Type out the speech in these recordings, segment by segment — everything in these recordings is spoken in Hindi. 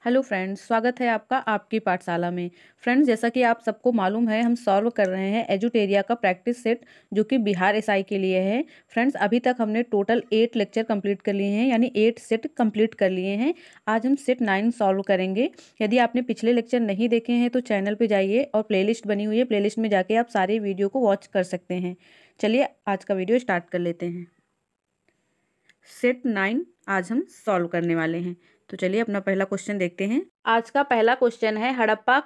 हेलो फ्रेंड्स, स्वागत है आपका आपकी पाठशाला में। फ्रेंड्स, जैसा कि आप सबको मालूम है, हम सॉल्व कर रहे हैं एजुटेरिया का प्रैक्टिस सेट जो कि बिहार एसआई के लिए है। फ्रेंड्स, अभी तक हमने टोटल 8 लेक्चर कंप्लीट कर लिए हैं, यानी 8 सेट कंप्लीट कर लिए हैं। आज हम सेट 9 सॉल्व करेंगे। यदि आपने पिछले लेक्चर नहीं देखे हैं तो चैनल पर जाइए और प्लेलिस्ट बनी हुई है, प्लेलिस्ट में जाके आप सारे वीडियो को वॉच कर सकते हैं। चलिए आज का वीडियो स्टार्ट कर लेते हैं। सेट 9 आज हम सॉल्व करने वाले हैं। तो चलिए अपना पहला क्वेश्चन देखते हैं। आज का पहला क्वेश्चन है, हड़प्पा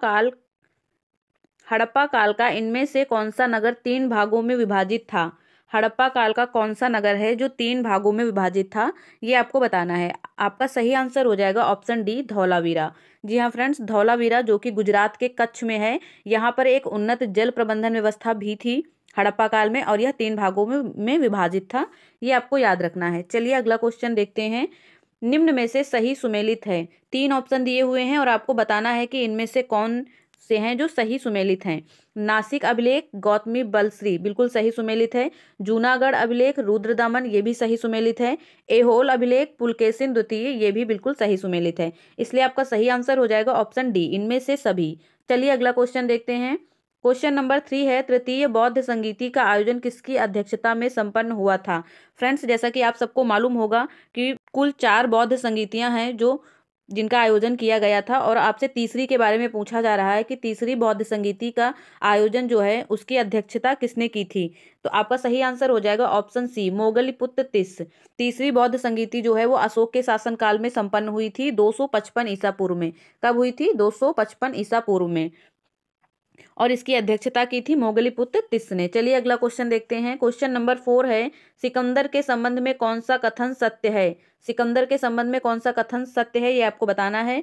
काल का इनमें से कौन सा नगर 3 भागों में विभाजित था। हड़प्पा काल का कौन सा नगर है जो 3 भागों में विभाजित था, ये आपको बताना है। आपका सही आंसर हो जाएगा ऑप्शन डी, धौलावीरा। जी हाँ फ्रेंड्स, धौलावीरा जो कि गुजरात के कच्छ में है, यहाँ पर एक उन्नत जल प्रबंधन व्यवस्था भी थी हड़प्पा काल में, और यह 3 भागों में विभाजित था। ये आपको याद रखना है। चलिए अगला क्वेश्चन देखते हैं। निम्न में से सही सुमेलित है। 3 ऑप्शन दिए हुए हैं और आपको बताना है कि इनमें से कौन से हैं जो सही सुमेलित हैं। नासिक अभिलेख, गौतमी बलश्री, बिल्कुल सही सुमेलित है। जूनागढ़ अभिलेख, रुद्रदमन, ये भी सही सुमेलित है। एहोल अभिलेख, पुलकेशिन द्वितीय, ये भी बिल्कुल सही सुमेलित है। इसलिए आपका सही आंसर हो जाएगा ऑप्शन डी, इनमें से सभी। चलिए अगला क्वेश्चन देखते हैं। क्वेश्चन नंबर 3 है, तृतीय बौद्ध संगीति का आयोजन किसकी अध्यक्षता में संपन्न हुआ था। फ्रेंड्स, जैसा कि आप सबको मालूम होगा कि कुल 4 बौद्ध संगीतियां हैं जिनका आयोजन किया गया था, और आपसे तीसरी के बारे में पूछा जा रहा है कि तीसरी बौद्ध संगीति का आयोजन जो है उसकी अध्यक्षता किसने की थी। तो आपका सही आंसर हो जाएगा ऑप्शन सी, मोगलीपुत्र तिस्स। तीसरी बौद्ध संगीति जो है वो अशोक के शासनकाल में संपन्न हुई थी 255 ईसा पूर्व में। कब हुई थी? 255 ईसा पूर्व में, और इसकी अध्यक्षता की थी मोगलीपुत्र तिस्स ने। चलिए अगला क्वेश्चन देखते हैं। क्वेश्चन नंबर 4 है, सिकंदर के संबंध में कौन सा कथन सत्य है। सिकंदर के संबंध में कौन सा कथन सत्य है, ये आपको बताना है।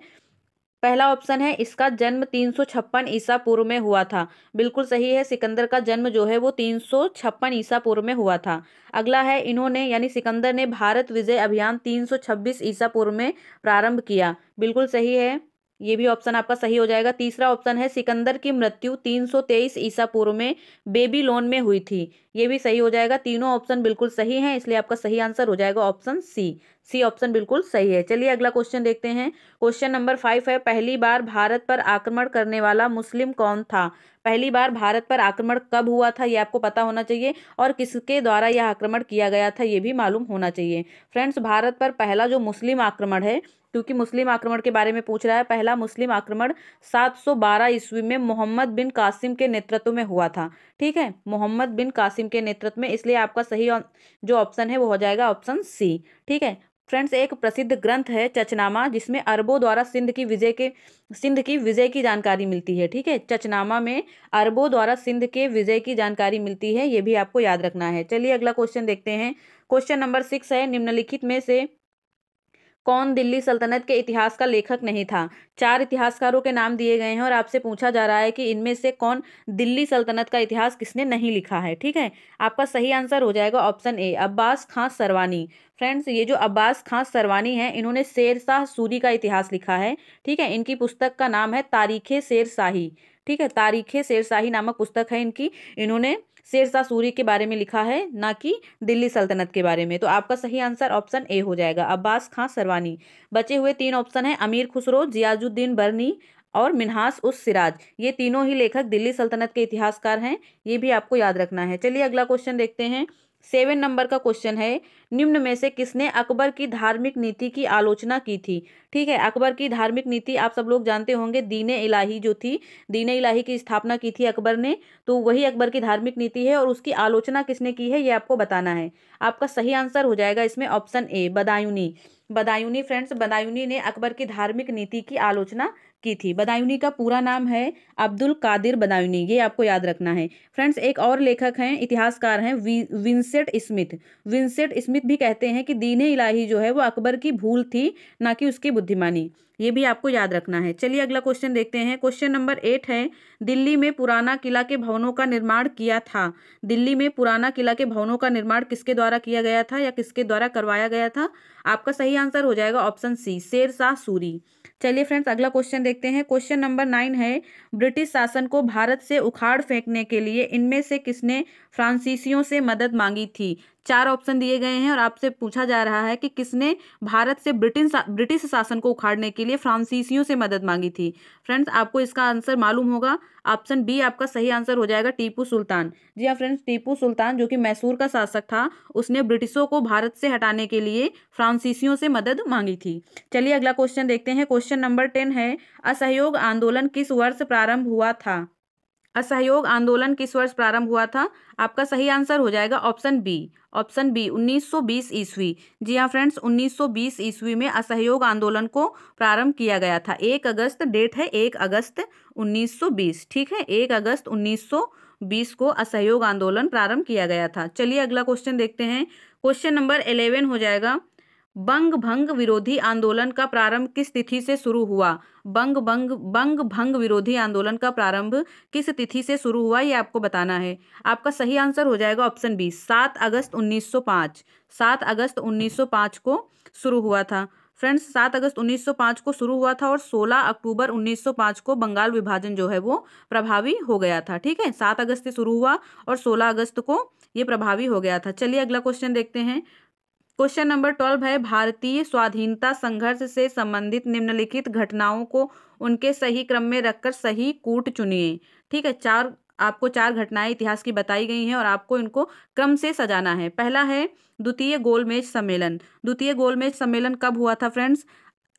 पहला ऑप्शन है, इसका जन्म 356 ईसा पूर्व में हुआ था। बिल्कुल सही है, सिकंदर का जन्म जो है वो 356 ईसा पूर्व में हुआ था। अगला है, इन्होंने यानी सिकंदर ने भारत विजय अभियान 326 ईसा पूर्व में प्रारंभ किया। बिल्कुल सही है, ये भी ऑप्शन आपका सही हो जाएगा। तीसरा ऑप्शन है, सिकंदर की मृत्यु 323 ईसा पूर्व में बेबीलोन में हुई थी। ये भी सही हो जाएगा। तीनों ऑप्शन बिल्कुल सही हैं, इसलिए आपका सही आंसर हो जाएगा ऑप्शन सी ऑप्शन बिल्कुल सही है। चलिए अगला क्वेश्चन देखते हैं। क्वेश्चन नंबर 5 है, पहली बार भारत पर आक्रमण करने वाला मुस्लिम कौन था। पहली बार भारत पर आक्रमण कब हुआ था, ये आपको पता होना चाहिए, और किसके द्वारा यह आक्रमण किया गया था, ये भी मालूम होना चाहिए। फ्रेंड्स, भारत पर पहला जो मुस्लिम आक्रमण है, क्योंकि मुस्लिम आक्रमण के बारे में पूछ रहा है, पहला मुस्लिम आक्रमण 712 ईस्वी में मोहम्मद बिन कासिम के नेतृत्व में हुआ था। ठीक है, मोहम्मद बिन कासिम के नेतृत्व में, इसलिए आपका सही जो ऑप्शन है वो हो जाएगा ऑप्शन सी। ठीक है फ्रेंड्स, एक प्रसिद्ध ग्रंथ है चचनामा, जिसमें अरबों द्वारा सिंध की विजय की जानकारी मिलती है। ठीक है, चचनामा में अरबों द्वारा सिंध के विजय की जानकारी मिलती है, ये भी आपको याद रखना है। चलिए अगला क्वेश्चन देखते हैं। क्वेश्चन नंबर 6 है, निम्नलिखित में से कौन दिल्ली सल्तनत के इतिहास का लेखक नहीं था। 4 इतिहासकारों के नाम दिए गए हैं और आपसे पूछा जा रहा है कि इनमें से कौन दिल्ली सल्तनत का इतिहास किसने नहीं लिखा है। ठीक है, आपका सही आंसर हो जाएगा option A, Abbas Khan Sarwani. Friends, ये जो अब्बास खां सरवानी है, इन्होंने शेर शाह सूरी का इतिहास लिखा है। ठीक है, इनकी पुस्तक का नाम है तारीखे शेर शाही। ठीक है, तारीखे शेर शाही नामक पुस्तक है इनकी। इन्होंने शेर शाह सूरी के बारे में लिखा है, ना कि दिल्ली सल्तनत के बारे में। तो आपका सही आंसर ऑप्शन ए हो जाएगा, अब्बास खां सरवानी। बचे हुए 3 ऑप्शन है, अमीर खुसरो, जियाजुद्दीन बरनी और मिन्हास उस सिराज। ये तीनों ही लेखक दिल्ली सल्तनत के इतिहासकार हैं, ये भी आपको याद रखना है। चलिए अगला क्वेश्चन देखते हैं। 7 नंबर का क्वेश्चन है, निम्न में से किसने अकबर की धार्मिक नीति की आलोचना की थी। ठीक है, अकबर की धार्मिक नीति आप सब लोग जानते होंगे, दीन-ए इलाही जो थी, दीन-ए इलाही की स्थापना की थी अकबर ने, तो वही अकबर की धार्मिक नीति है, और उसकी आलोचना किसने की है ये आपको बताना है। आपका सही आंसर हो जाएगा इसमें option A, Badayuni. Badayuni friends, Badayuni ने अकबर की धार्मिक नीति की आलोचना की थी। बदायूनी का पूरा नाम है अब्दुल कादिर बदायूनी, ये आपको याद रखना है। फ्रेंड्स, एक और लेखक हैं, इतिहासकार हैं, विंसेंट स्मिथ। विंसेंट स्मिथ भी कहते हैं कि दीन-ए इलाही जो है वो अकबर की भूल थी, ना कि उसकी बुद्धिमानी। ये भी आपको याद रखना है। चलिए अगला क्वेश्चन देखते हैं। क्वेश्चन नंबर 8 है, दिल्ली में पुराना किला के भवनों का निर्माण किया था। दिल्ली में पुराना किला के भवनों का निर्माण किसके द्वारा किया गया था या किसके द्वारा करवाया गया था। आपका सही आंसर हो जाएगा ऑप्शन सी, शेर शाह सूरी। चलिए फ्रेंड्स अगला क्वेश्चन देखते हैं। क्वेश्चन नंबर 9 है, ब्रिटिश शासन को भारत से उखाड़ फेंकने के लिए इनमें से किसने फ्रांसीसियों से मदद मांगी थी। 4 ऑप्शन दिए गए हैं और आपसे पूछा जा रहा है कि किसने भारत से ब्रिटिश शासन को उखाड़ने के लिए फ्रांसीसियों से मदद मांगी थी। फ्रेंड्स, आपको इसका आंसर मालूम होगा, ऑप्शन बी आपका सही आंसर हो जाएगा, टीपू सुल्तान। जी हाँ फ्रेंड्स, टीपू सुल्तान जो कि मैसूर का शासक था, उसने ब्रिटिशों को भारत से हटाने के लिए फ्रांसीसियों से मदद मांगी थी। चलिए अगला क्वेश्चन देखते हैं। क्वेश्चन नंबर 10 है, असहयोग आंदोलन किस वर्ष प्रारंभ हुआ था? असहयोग आंदोलन किस वर्ष प्रारंभ हुआ था? आपका सही आंसर हो जाएगा ऑप्शन बी। ऑप्शन बी 1920 ईस्वी। जी हाँ फ्रेंड्स, 1920 ईस्वी में असहयोग आंदोलन को प्रारंभ किया गया था। 1 अगस्त डेट है, 1 अगस्त 1920। ठीक है, 1 अगस्त 1920 को असहयोग आंदोलन प्रारंभ किया गया था। चलिए अगला क्वेश्चन देखते हैं। क्वेश्चन नंबर 11 हो जाएगा, बंग भंग विरोधी आंदोलन का प्रारंभ किस तिथि से शुरू हुआ? बंग भंग विरोधी आंदोलन का प्रारंभ किस तिथि से शुरू हुआ, ये आपको बताना है। आपका सही आंसर हो जाएगा ऑप्शन बी, 7 अगस्त 1905। 7 अगस्त 1905 को शुरू हुआ था। फ्रेंड्स, 7 अगस्त 1905 को शुरू हुआ था और 16 अक्टूबर 1905 को बंगाल विभाजन जो है वो प्रभावी हो गया था। ठीक है, 7 अगस्त से शुरू हुआ और 16 अगस्त को ये प्रभावी हो गया था। चलिए अगला क्वेश्चन देखते हैं। क्वेश्चन नंबर 12 है, भारतीय स्वाधीनता संघर्ष से संबंधित निम्नलिखित घटनाओं को उनके सही क्रम में रखकर सही कूट चुनिए। ठीक है, आपको 4 घटनाएं इतिहास की बताई गई हैं और आपको इनको क्रम से सजाना है। पहला है द्वितीय गोलमेज सम्मेलन। द्वितीय गोलमेज सम्मेलन कब हुआ था फ्रेंड्स?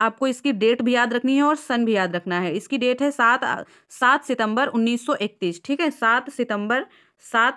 आपको इसकी डेट भी याद रखनी है और सन भी याद रखना है। इसकी डेट है 7 सितंबर 1931। ठीक है, 7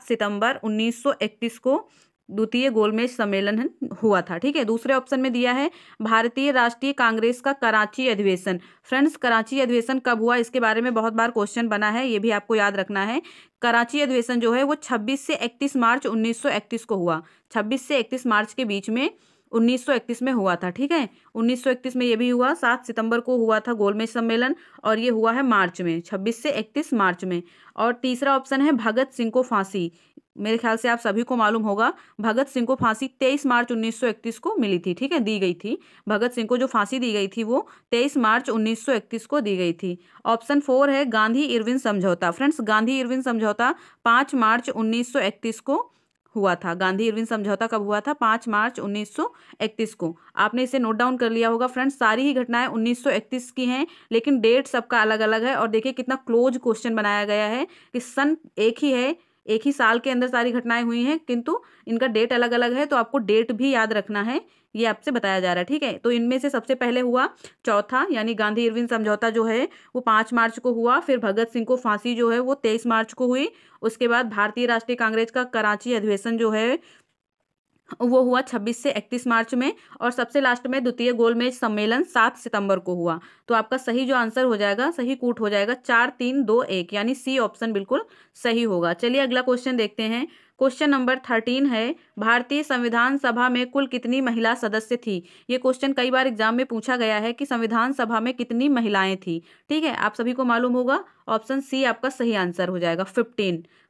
सितंबर 1931 को द्वितीय गोलमेज सम्मेलन हुआ था। ठीक है, दूसरे ऑप्शन में दिया है भारतीय राष्ट्रीय कांग्रेस का कराची अधिवेशन। फ्रेंड्स, कराची अधिवेशन कब हुआ, इसके बारे में बहुत बार क्वेश्चन बना है, ये भी आपको याद रखना है। कराची अधिवेशन जो है वो 26 से 31 मार्च 1931 को हुआ। 26 से 31 मार्च के बीच में 1931 में हुआ था। ठीक है, 1931 में ये भी हुआ। 7 सितंबर को हुआ था गोलमेज सम्मेलन और ये हुआ है मार्च में, 26 से 31 मार्च में। और तीसरा ऑप्शन है भगत सिंह को फांसी। मेरे ख्याल से आप सभी को मालूम होगा, भगत सिंह को फांसी 23 मार्च 1931 को मिली थी। ठीक है, दी गई थी। भगत सिंह को जो फांसी दी गई थी वो 23 मार्च 1931 को दी गई थी। ऑप्शन 4 है गांधी इरविन समझौता। फ्रेंड्स, गांधी इरविन समझौता 5 मार्च 1931 को हुआ था। गांधी इरविन समझौता कब हुआ था? 5 मार्च 1931 को। आपने इसे नोट डाउन कर लिया होगा। फ्रेंड्स, सारी ही घटनाएं 1931 की हैं, लेकिन डेट सबका अलग अलग है। और देखिए कितना क्लोज क्वेश्चन बनाया गया है कि सन एक ही है, एक ही साल के अंदर सारी घटनाएं हुई हैं, किंतु इनका डेट अलग अलग है, तो आपको डेट भी याद रखना है, ये आपसे बताया जा रहा है। ठीक है, तो इनमें से सबसे पहले हुआ चौथा, यानी गांधी इरविन समझौता जो है वो 5 मार्च को हुआ। फिर भगत सिंह को फांसी जो है वो 23 मार्च को हुई। उसके बाद भारतीय राष्ट्रीय कांग्रेस का कराची अधिवेशन जो है वो हुआ 26 से 31 मार्च में। और सबसे लास्ट में द्वितीय गोलमेज सम्मेलन 7 सितंबर को हुआ। तो आपका सही जो आंसर हो जाएगा, सही कूट हो जाएगा 4 3 2 1, यानी सी ऑप्शन बिल्कुल सही होगा। चलिए अगला क्वेश्चन देखते हैं। क्वेश्चन नंबर 13 है, भारतीय संविधान सभा में कुल कितनी महिला सदस्य थी? ये क्वेश्चन कई बार एग्जाम में पूछा गया है कि संविधान सभा में कितनी महिलाएं थी। ठीक है, आप सभी को मालूम होगा, ऑप्शन सी आपका सही आंसर हो जाएगा,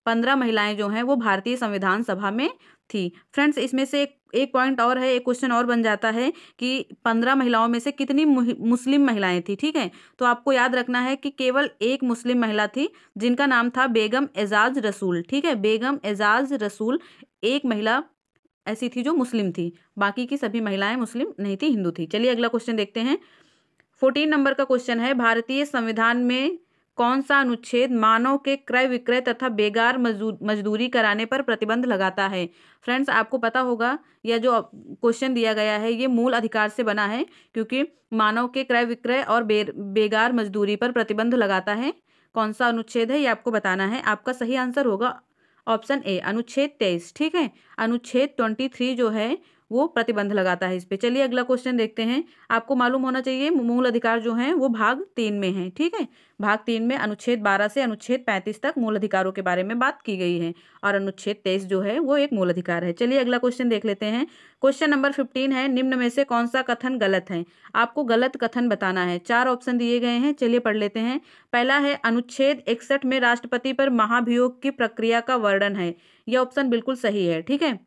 15 महिलाएं जो हैं वो भारतीय संविधान सभा में थी। फ्रेंड्स, इसमें से एक पॉइंट और है, एक क्वेश्चन और बन जाता है कि 15 महिलाओं में से कितनी मुस्लिम महिलाएं थी। ठीक है, तो आपको याद रखना है कि केवल एक मुस्लिम महिला थी जिनका नाम था बेगम एजाज रसूल। ठीक है, बेगम एजाज रसूल एक महिला ऐसी थी जो मुस्लिम थी, बाकी की सभी महिलाएं मुस्लिम नहीं थी, हिंदू थी। चलिए अगला क्वेश्चन देखते हैं। 14 नंबर का क्वेश्चन है, भारतीय संविधान में कौन सा अनुच्छेद मानव के क्रय विक्रय तथा बेगार मजदूरी कराने पर प्रतिबंध लगाता है? फ्रेंड्स, आपको पता होगा यह जो क्वेश्चन दिया गया है ये मूल अधिकार से बना है, क्योंकि मानव के क्रय विक्रय और बेगार मजदूरी पर प्रतिबंध लगाता है। कौन सा अनुच्छेद है ये आपको बताना है। आपका सही आंसर होगा ऑप्शन ए, अनुच्छेद 23। ठीक है, अनुच्छेद 23 जो है वो प्रतिबंध लगाता है इस पे। चलिए अगला क्वेश्चन देखते हैं। आपको मालूम होना चाहिए मूल अधिकार जो हैं वो भाग 3 में हैं। ठीक है, भाग 3 में अनुच्छेद 12 से अनुच्छेद 35 तक मूल अधिकारों के बारे में बात की गई है और अनुच्छेद 23 जो है वो एक मूल अधिकार है। चलिए अगला क्वेश्चन देख लेते हैं। क्वेश्चन नंबर 15 है, निम्न में से कौन सा कथन गलत है? आपको गलत कथन बताना है। 4 ऑप्शन दिए गए हैं, चलिए पढ़ लेते हैं। पहला है, अनुच्छेद 61 में राष्ट्रपति पर महाभियोग की प्रक्रिया का वर्णन है। यह ऑप्शन बिल्कुल सही है। ठीक है,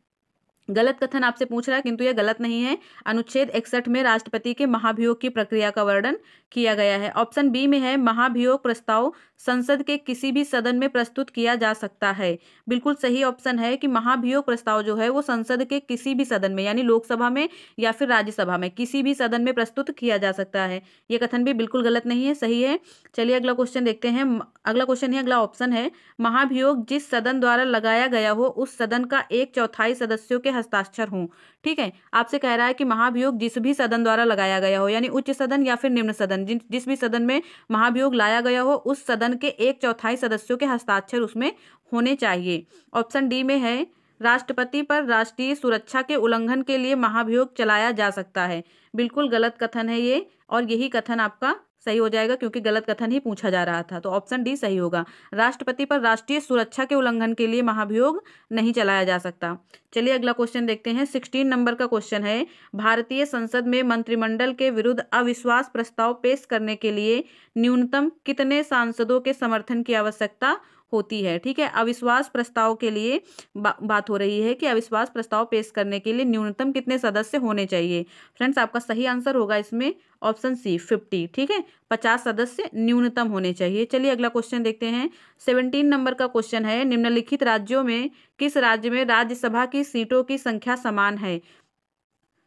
गलत कथन आपसे पूछ रहा है, किंतु यह गलत नहीं है। अनुच्छेद 61 में राष्ट्रपति के महाभियोग की प्रक्रिया का वर्णन किया गया है। ऑप्शन बी में है महाभियोग प्रस्ताव संसद के किसी भी सदन में प्रस्तुत किया जा सकता है। बिल्कुल सही ऑप्शन है कि महाभियोग प्रस्ताव जो है वो संसद के किसी भी सदन में, यानी लोकसभा में या फिर राज्यसभा में, किसी भी सदन में प्रस्तुत किया जा सकता है। ये कथन भी बिल्कुल गलत नहीं है, सही है। चलिए अगला क्वेश्चन देखते हैं। अगला क्वेश्चन है, अगला ऑप्शन है, महाभियोग जिस सदन द्वारा लगाया गया हो उस सदन का 1/4 सदस्यों के हस्ताक्षर हों। ठीक है, आपसे कह रहा है कि महाभियोग जिस भी सदन द्वारा लगाया गया हो, यानी उच्च सदन या फिर निम्न सदन, जिस भी सदन में महाभियोग लाया गया हो उस सदन के 1/4 सदस्यों के हस्ताक्षर उसमें होने चाहिए। ऑप्शन डी में है राष्ट्रपति पर राष्ट्रीय सुरक्षा के उल्लंघन के लिए महाभियोग चलाया जा सकता है। बिल्कुल गलत कथन है ये, और यही कथन आपका सही हो जाएगा क्योंकि गलत कथन ही पूछा जा रहा था। तो ऑप्शन डी सही होगा, राष्ट्रपति पर राष्ट्रीय सुरक्षा के उल्लंघन के लिए महाभियोग नहीं चलाया जा सकता। चलिए अगला क्वेश्चन देखते हैं। 16 नंबर का क्वेश्चन है, भारतीय संसद में मंत्रिमंडल के विरुद्ध अविश्वास प्रस्ताव पेश करने के लिए न्यूनतम कितने सांसदों के समर्थन की आवश्यकता होती है। ठीक है, अविश्वास प्रस्ताव के लिए बात हो रही है कि अविश्वास प्रस्ताव पेश करने के लिए न्यूनतम कितने सदस्य होने चाहिए। फ्रेंड्स, आपका सही आंसर होगा इसमें ऑप्शन सी 50। ठीक है, 50 सदस्य न्यूनतम होने चाहिए। चलिए अगला क्वेश्चन देखते हैं। 17 नंबर का क्वेश्चन है, निम्नलिखित राज्यों में किस राज्य में राज्यसभा की सीटों की संख्या समान है।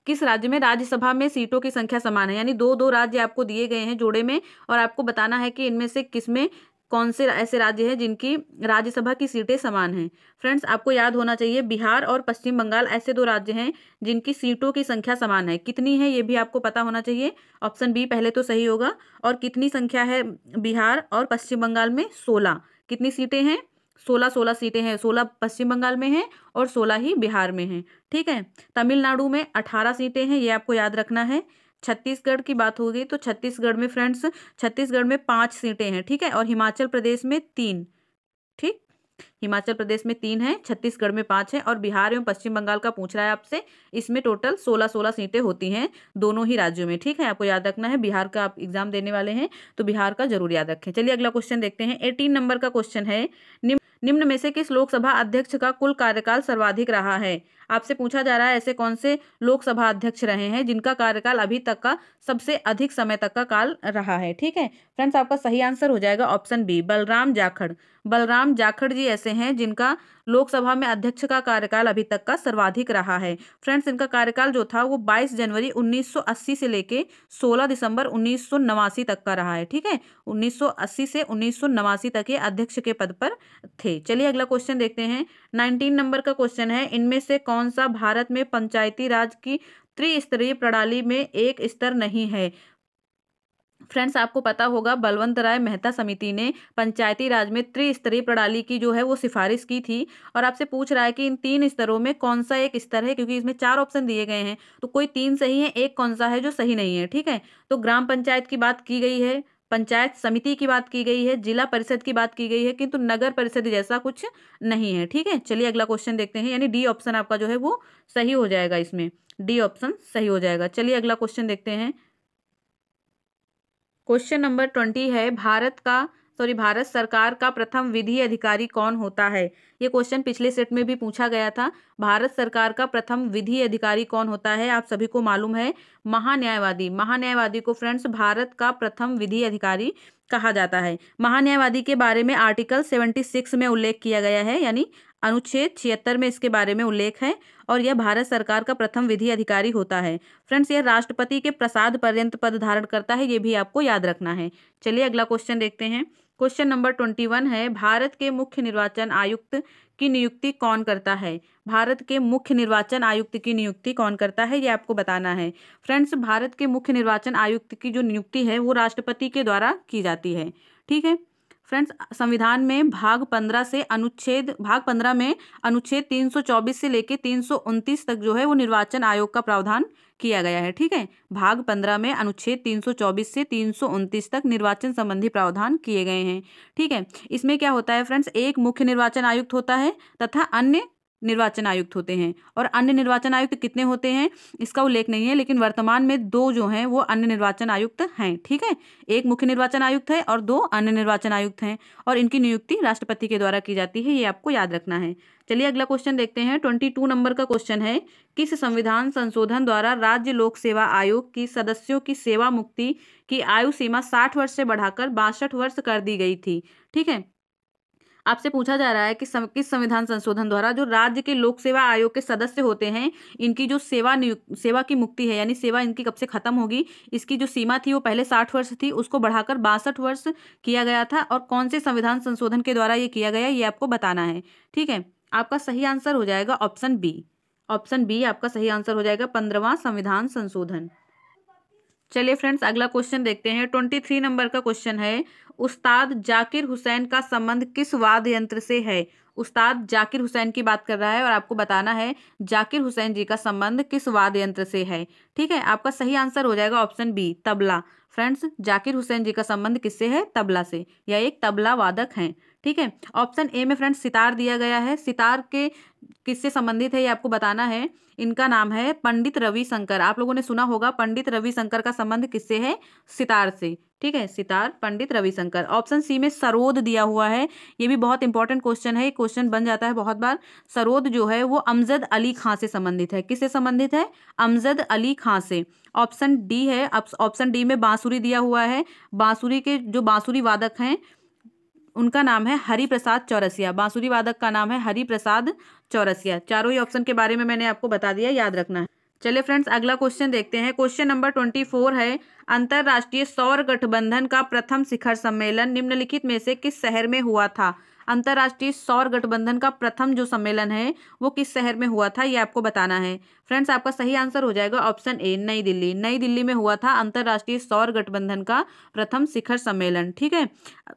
किस राज्य में राज्यसभा में सीटों की संख्या समान है, यानी दो दो राज्य आपको दिए गए हैं जोड़े में, और आपको बताना है कि इनमें से किसमें कौन से ऐसे राज्य हैं जिनकी राज्यसभा की सीटें समान हैं। फ्रेंड्स, आपको याद होना चाहिए बिहार और पश्चिम बंगाल ऐसे दो राज्य हैं जिनकी सीटों की संख्या समान है। कितनी है ये भी आपको पता होना चाहिए। ऑप्शन बी पहले तो सही होगा। और कितनी संख्या है बिहार और पश्चिम बंगाल में? 16। कितनी सीटें हैं? 16 सीटें हैं। 16 पश्चिम बंगाल में हैं और 16 ही बिहार में हैं। ठीक है, तमिलनाडु में 18 सीटें हैं, ये आपको याद रखना है। छत्तीसगढ़ की बात होगी तो छत्तीसगढ़ में फ्रेंड्स, छत्तीसगढ़ में 5 सीटें हैं। ठीक है, और हिमाचल प्रदेश में 3। ठीक, हिमाचल प्रदेश में 3 है, छत्तीसगढ़ में 5 है, और बिहार एवं पश्चिम बंगाल का पूछ रहा है आपसे, इसमें टोटल 16 सीटें होती हैं दोनों ही राज्यों में। ठीक है, आपको याद रखना है। बिहार का आप एग्जाम देने वाले हैं तो बिहार का जरूर याद रखें। चलिए अगला क्वेश्चन देखते हैं। 18 नंबर का क्वेश्चन है, निम्न में से किस लोकसभा अध्यक्ष का कुल कार्यकाल सर्वाधिक रहा है। आपसे पूछा जा रहा है ऐसे कौन से लोकसभा अध्यक्ष रहे हैं जिनका कार्यकाल अभी तक का सबसे अधिक समय तक का काल रहा है। ठीक है फ्रेंड्स, आपका सही आंसर हो जाएगा ऑप्शन बी, बलराम जाखड़। बलराम जाखड़ जी ऐसे हैं जिनका लोकसभा में अध्यक्ष का कार्यकाल अभी तक का सर्वाधिक रहा है। फ्रेंड्स, इनका कार्यकाल जो था वो 22 जनवरी 1980 से लेके 16 दिसंबर 1989 तक का रहा है। ठीक है, 1980 से 1989 तक ये अध्यक्ष के पद पर थे। चलिए अगला क्वेश्चन देखते हैं। 19 नंबर का क्वेश्चन है, इनमें से कौन सा भारत में पंचायती राज की त्रिस्तरीय प्रणाली में एक स्तर नहीं है। फ्रेंड्स, आपको पता होगा बलवंत राय मेहता समिति ने पंचायती राज में त्रिस्तरीय प्रणाली की जो है वो सिफारिश की थी, और आपसे पूछ रहा है कि इन 3 स्तरों में कौन सा एक स्तर है, क्योंकि इसमें 4 ऑप्शन दिए गए हैं तो कोई 3 सही है, एक कौन सा है जो सही नहीं है। ठीक है, तो ग्राम पंचायत की बात की गई है, पंचायत समिति की बात की गई है, जिला परिषद की बात की गई है, किंतु नगर परिषद जैसा कुछ नहीं है। ठीक है, चलिए अगला क्वेश्चन देखते हैं, यानी डी ऑप्शन आपका जो है वो सही हो जाएगा, इसमें डी ऑप्शन सही हो जाएगा। चलिए अगला क्वेश्चन देखते हैं। क्वेश्चन नंबर 20 है, भारत सरकार का प्रथम विधि अधिकारी कौन होता है। ये क्वेश्चन पिछले सेट में भी पूछा गया था। भारत सरकार का प्रथम विधि अधिकारी कौन होता है, आप सभी को मालूम है, महान्यायवादी। महान्यायवादी को फ्रेंड्स भारत का प्रथम विधि अधिकारी कहा जाता है। महान्यायवादी के बारे में आर्टिकल 76 में उल्लेख किया गया है, यानी अनुच्छेद 76 में इसके बारे में उल्लेख है, और यह भारत सरकार का प्रथम विधि अधिकारी होता है। फ्रेंड्स, यह राष्ट्रपति के प्रसाद पर्यंत पद धारण करता है, ये भी आपको याद रखना है। चलिए अगला क्वेश्चन देखते हैं। क्वेश्चन नंबर 21 है, भारत के मुख्य निर्वाचन आयुक्त की नियुक्ति कौन करता है। भारत के मुख्य निर्वाचन आयुक्त की नियुक्ति कौन करता है, ये आपको बताना है। फ्रेंड्स, भारत के मुख्य निर्वाचन आयुक्त की जो नियुक्ति है वो राष्ट्रपति के द्वारा की जाती है। ठीक है फ्रेंड्स, संविधान में भाग 15 में अनुच्छेद 324 से लेके 329 तक जो है वो निर्वाचन आयोग का प्रावधान किया गया है। ठीक है, भाग 15 में अनुच्छेद 324 से 329 तक निर्वाचन संबंधी प्रावधान किए गए हैं। ठीक है, इसमें क्या होता है फ्रेंड्स, एक मुख्य निर्वाचन आयुक्त होता है तथा अन्य निर्वाचन आयुक्त होते हैं और अन्य निर्वाचन आयुक्त कितने होते हैं इसका उल्लेख नहीं है, लेकिन वर्तमान में 2 जो हैं वो अन्य निर्वाचन आयुक्त हैं। ठीक है, एक मुख्य निर्वाचन आयुक्त है और 2 अन्य निर्वाचन आयुक्त हैं और इनकी नियुक्ति राष्ट्रपति के द्वारा की जाती है, ये आपको याद रखना है। चलिए अगला क्वेश्चन देखते हैं। 22 नंबर का क्वेश्चन है, किस संविधान संशोधन द्वारा राज्य लोक सेवा आयोग की सदस्यों की सेवा मुक्ति की आयु सीमा 60 वर्ष से बढ़ाकर 62 वर्ष कर दी गई थी। ठीक है, आपसे पूछा जा रहा है कि किस संविधान संशोधन द्वारा जो राज्य के लोक सेवा आयोग के सदस्य होते हैं इनकी जो सेवा की मुक्ति है, यानी सेवा इनकी कब से खत्म होगी, इसकी जो सीमा थी वो पहले 60 वर्ष थी, उसको बढ़ाकर 62 वर्ष किया गया था। और कौन से संविधान संशोधन के द्वारा ये किया गया ये आपको बताना है। ठीक है, आपका सही आंसर हो जाएगा ऑप्शन बी। ऑप्शन बी आपका सही आंसर हो जाएगा 15वां संविधान संशोधन। चलिए फ्रेंड्स अगला क्वेश्चन देखते हैं। 23 नंबर का क्वेश्चन है, उस्ताद जाकिर हुसैन का संबंध किस वाद्य यंत्र से है। उस्ताद जाकिर हुसैन की बात कर रहा है और आपको बताना है जाकिर हुसैन जी का संबंध किस वाद्य यंत्र से है। ठीक है, आपका सही आंसर हो जाएगा ऑप्शन बी, तबला। फ्रेंड्स जाकिर हुसैन जी का संबंध किससे है, तबला से, या एक तबला वादक हैं। ठीक है, ऑप्शन ए में फ्रेंड्स सितार दिया गया है, सितार के किससे संबंधित है ये आपको बताना है। इनका नाम है पंडित रविशंकर। आप लोगों ने सुना होगा पंडित रविशंकर का संबंध किससे है, सितार से। ठीक है, सितार पंडित रविशंकर। ऑप्शन सी में सरोद दिया हुआ है, ये भी बहुत इंपॉर्टेंट क्वेश्चन है, क्वेश्चन बन जाता है बहुत बार। सरोद जो है वो अमजद अली खां से संबंधित है। किससे संबंधित है, अमजद अली खां से। ऑप्शन डी है, ऑप्शन डी में बांसुरी दिया हुआ है, बांसुरी के जो बांसुरी वादक हैं उनका नाम है हरिप्रसाद चौरसिया। बांसुरी वादक का नाम है हरिप्रसाद चौरसिया। चारों ही ऑप्शन के बारे में मैंने आपको बता दिया, याद रखना है। चलिए फ्रेंड्स अगला क्वेश्चन देखते हैं। क्वेश्चन नंबर 24 है, अंतरराष्ट्रीय सौर गठबंधन का प्रथम शिखर सम्मेलन निम्नलिखित में से किस शहर में हुआ था। अंतरराष्ट्रीय सौर गठबंधन का प्रथम जो सम्मेलन है वो किस शहर में हुआ था ये आपको बताना है। फ्रेंड्स आपका सही आंसर हो जाएगा ऑप्शन ए, नई दिल्ली। नई दिल्ली में हुआ था अंतरराष्ट्रीय सौर गठबंधन का प्रथम शिखर सम्मेलन। ठीक है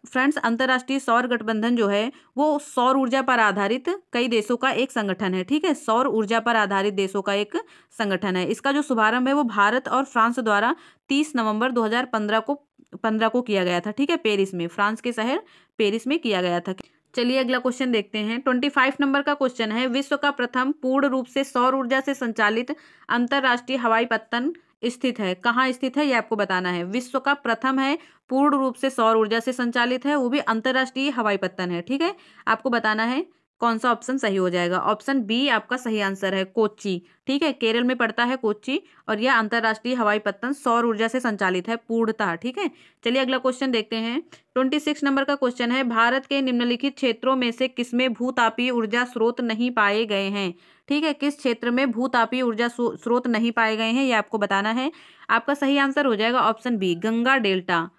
फ्रेंड्स, अंतरराष्ट्रीय सौर गठबंधन जो है वो सौर ऊर्जा पर आधारित कई देशों का एक संगठन है। ठीक है, सौर ऊर्जा पर आधारित देशों का एक संगठन है। इसका जो शुभारंभ है वो भारत और फ्रांस द्वारा 30 नवंबर 2015 को किया गया था। ठीक है, पेरिस में, फ्रांस के शहर पेरिस में किया गया था। चलिए अगला क्वेश्चन देखते हैं। 25 नंबर का क्वेश्चन है, विश्व का प्रथम पूर्ण रूप से सौर ऊर्जा से संचालित अंतरराष्ट्रीय हवाई पत्तन स्थित है। कहाँ स्थित है ये आपको बताना है। विश्व का प्रथम है, पूर्ण रूप से सौर ऊर्जा से संचालित है, वो भी अंतरराष्ट्रीय हवाई पत्तन है। ठीक है, आपको बताना है कौन सा ऑप्शन सही हो जाएगा। ऑप्शन बी आपका सही आंसर है, कोच्चि। ठीक है, केरल में पड़ता है कोच्चि और यह अंतरराष्ट्रीय हवाई पत्तन सौर ऊर्जा से संचालित है पूर्णतः। ठीक है, चलिए अगला क्वेश्चन देखते हैं। 26 नंबर का क्वेश्चन है, भारत के निम्नलिखित क्षेत्रों में से किसमें भूतापीय ऊर्जा स्रोत नहीं पाए गए हैं। ठीक है, किस क्षेत्र में भूतापीय ऊर्जा स्रोत नहीं पाए गए हैं ये आपको बताना है। आपका सही आंसर हो जाएगा ऑप्शन बी, गंगा डेल्टा।